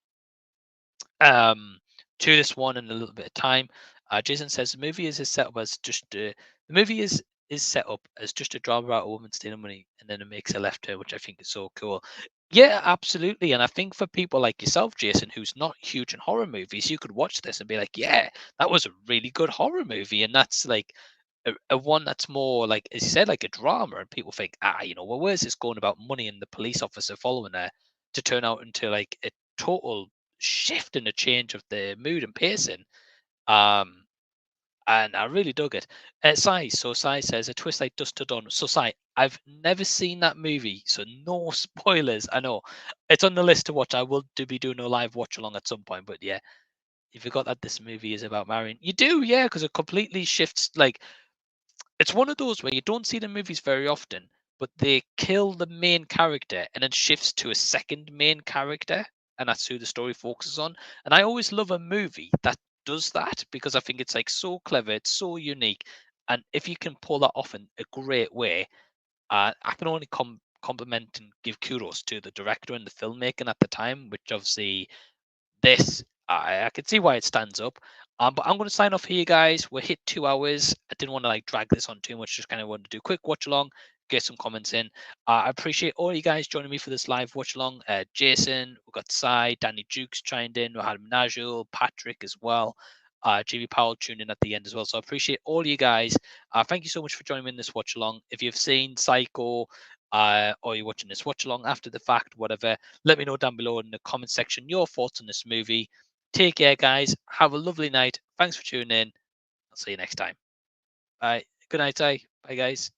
um, to this one in a little bit of time. Jason says the movie is set up as just the movie is set up as just a drama about a woman stealing money and then it makes a left turn, which I think is so cool. Yeah, absolutely. And I think for people like yourself, Jason, who's not huge in horror movies, you could watch this and be like, yeah, that was a really good horror movie. And that's like a one that's more like, as you said, like a drama. And people think, well, where's this going about money and the police officer following her to turn out into like a total shift and a change of the mood and pacing. Um, and I really dug it. Sai says a twist like Dust to Dawn. So Sai, I've never seen that movie, so no spoilers. I know it's on the list to watch. I will be doing a live watch along at some point, but yeah, you forgot that this movie is about Marion. You do, yeah, because it completely shifts. Like it's one of those where you don't see the movies very often, but they kill the main character and then shifts to a second main character, and that's who the story focuses on. And I always love a movie that does that because I think it's like so clever, it's so unique, and if you can pull that off in a great way, I can only compliment and give kudos to the director and the filmmaking at the time, which obviously this I can see why it stands up. But I'm going to sign off here, guys. We're hit 2 hours. I didn't want to like drag this on too much. Just kind of wanted to do a quick watch along, get some comments in. I appreciate all you guys joining me for this live watch along. Jason, we got Sai, Danny Jukes chimed in, we had Najul, Patrick as well. Jimmy Powell tuned in at the end as well. So I appreciate all you guys. Thank you so much for joining me in this watch along. If you've seen Psycho, or you're watching this watch along after the fact, whatever, let me know down below in the comment section your thoughts on this movie. Take care, guys. Have a lovely night. Thanks for tuning in. I'll see you next time. Bye. Good night, Bye, guys.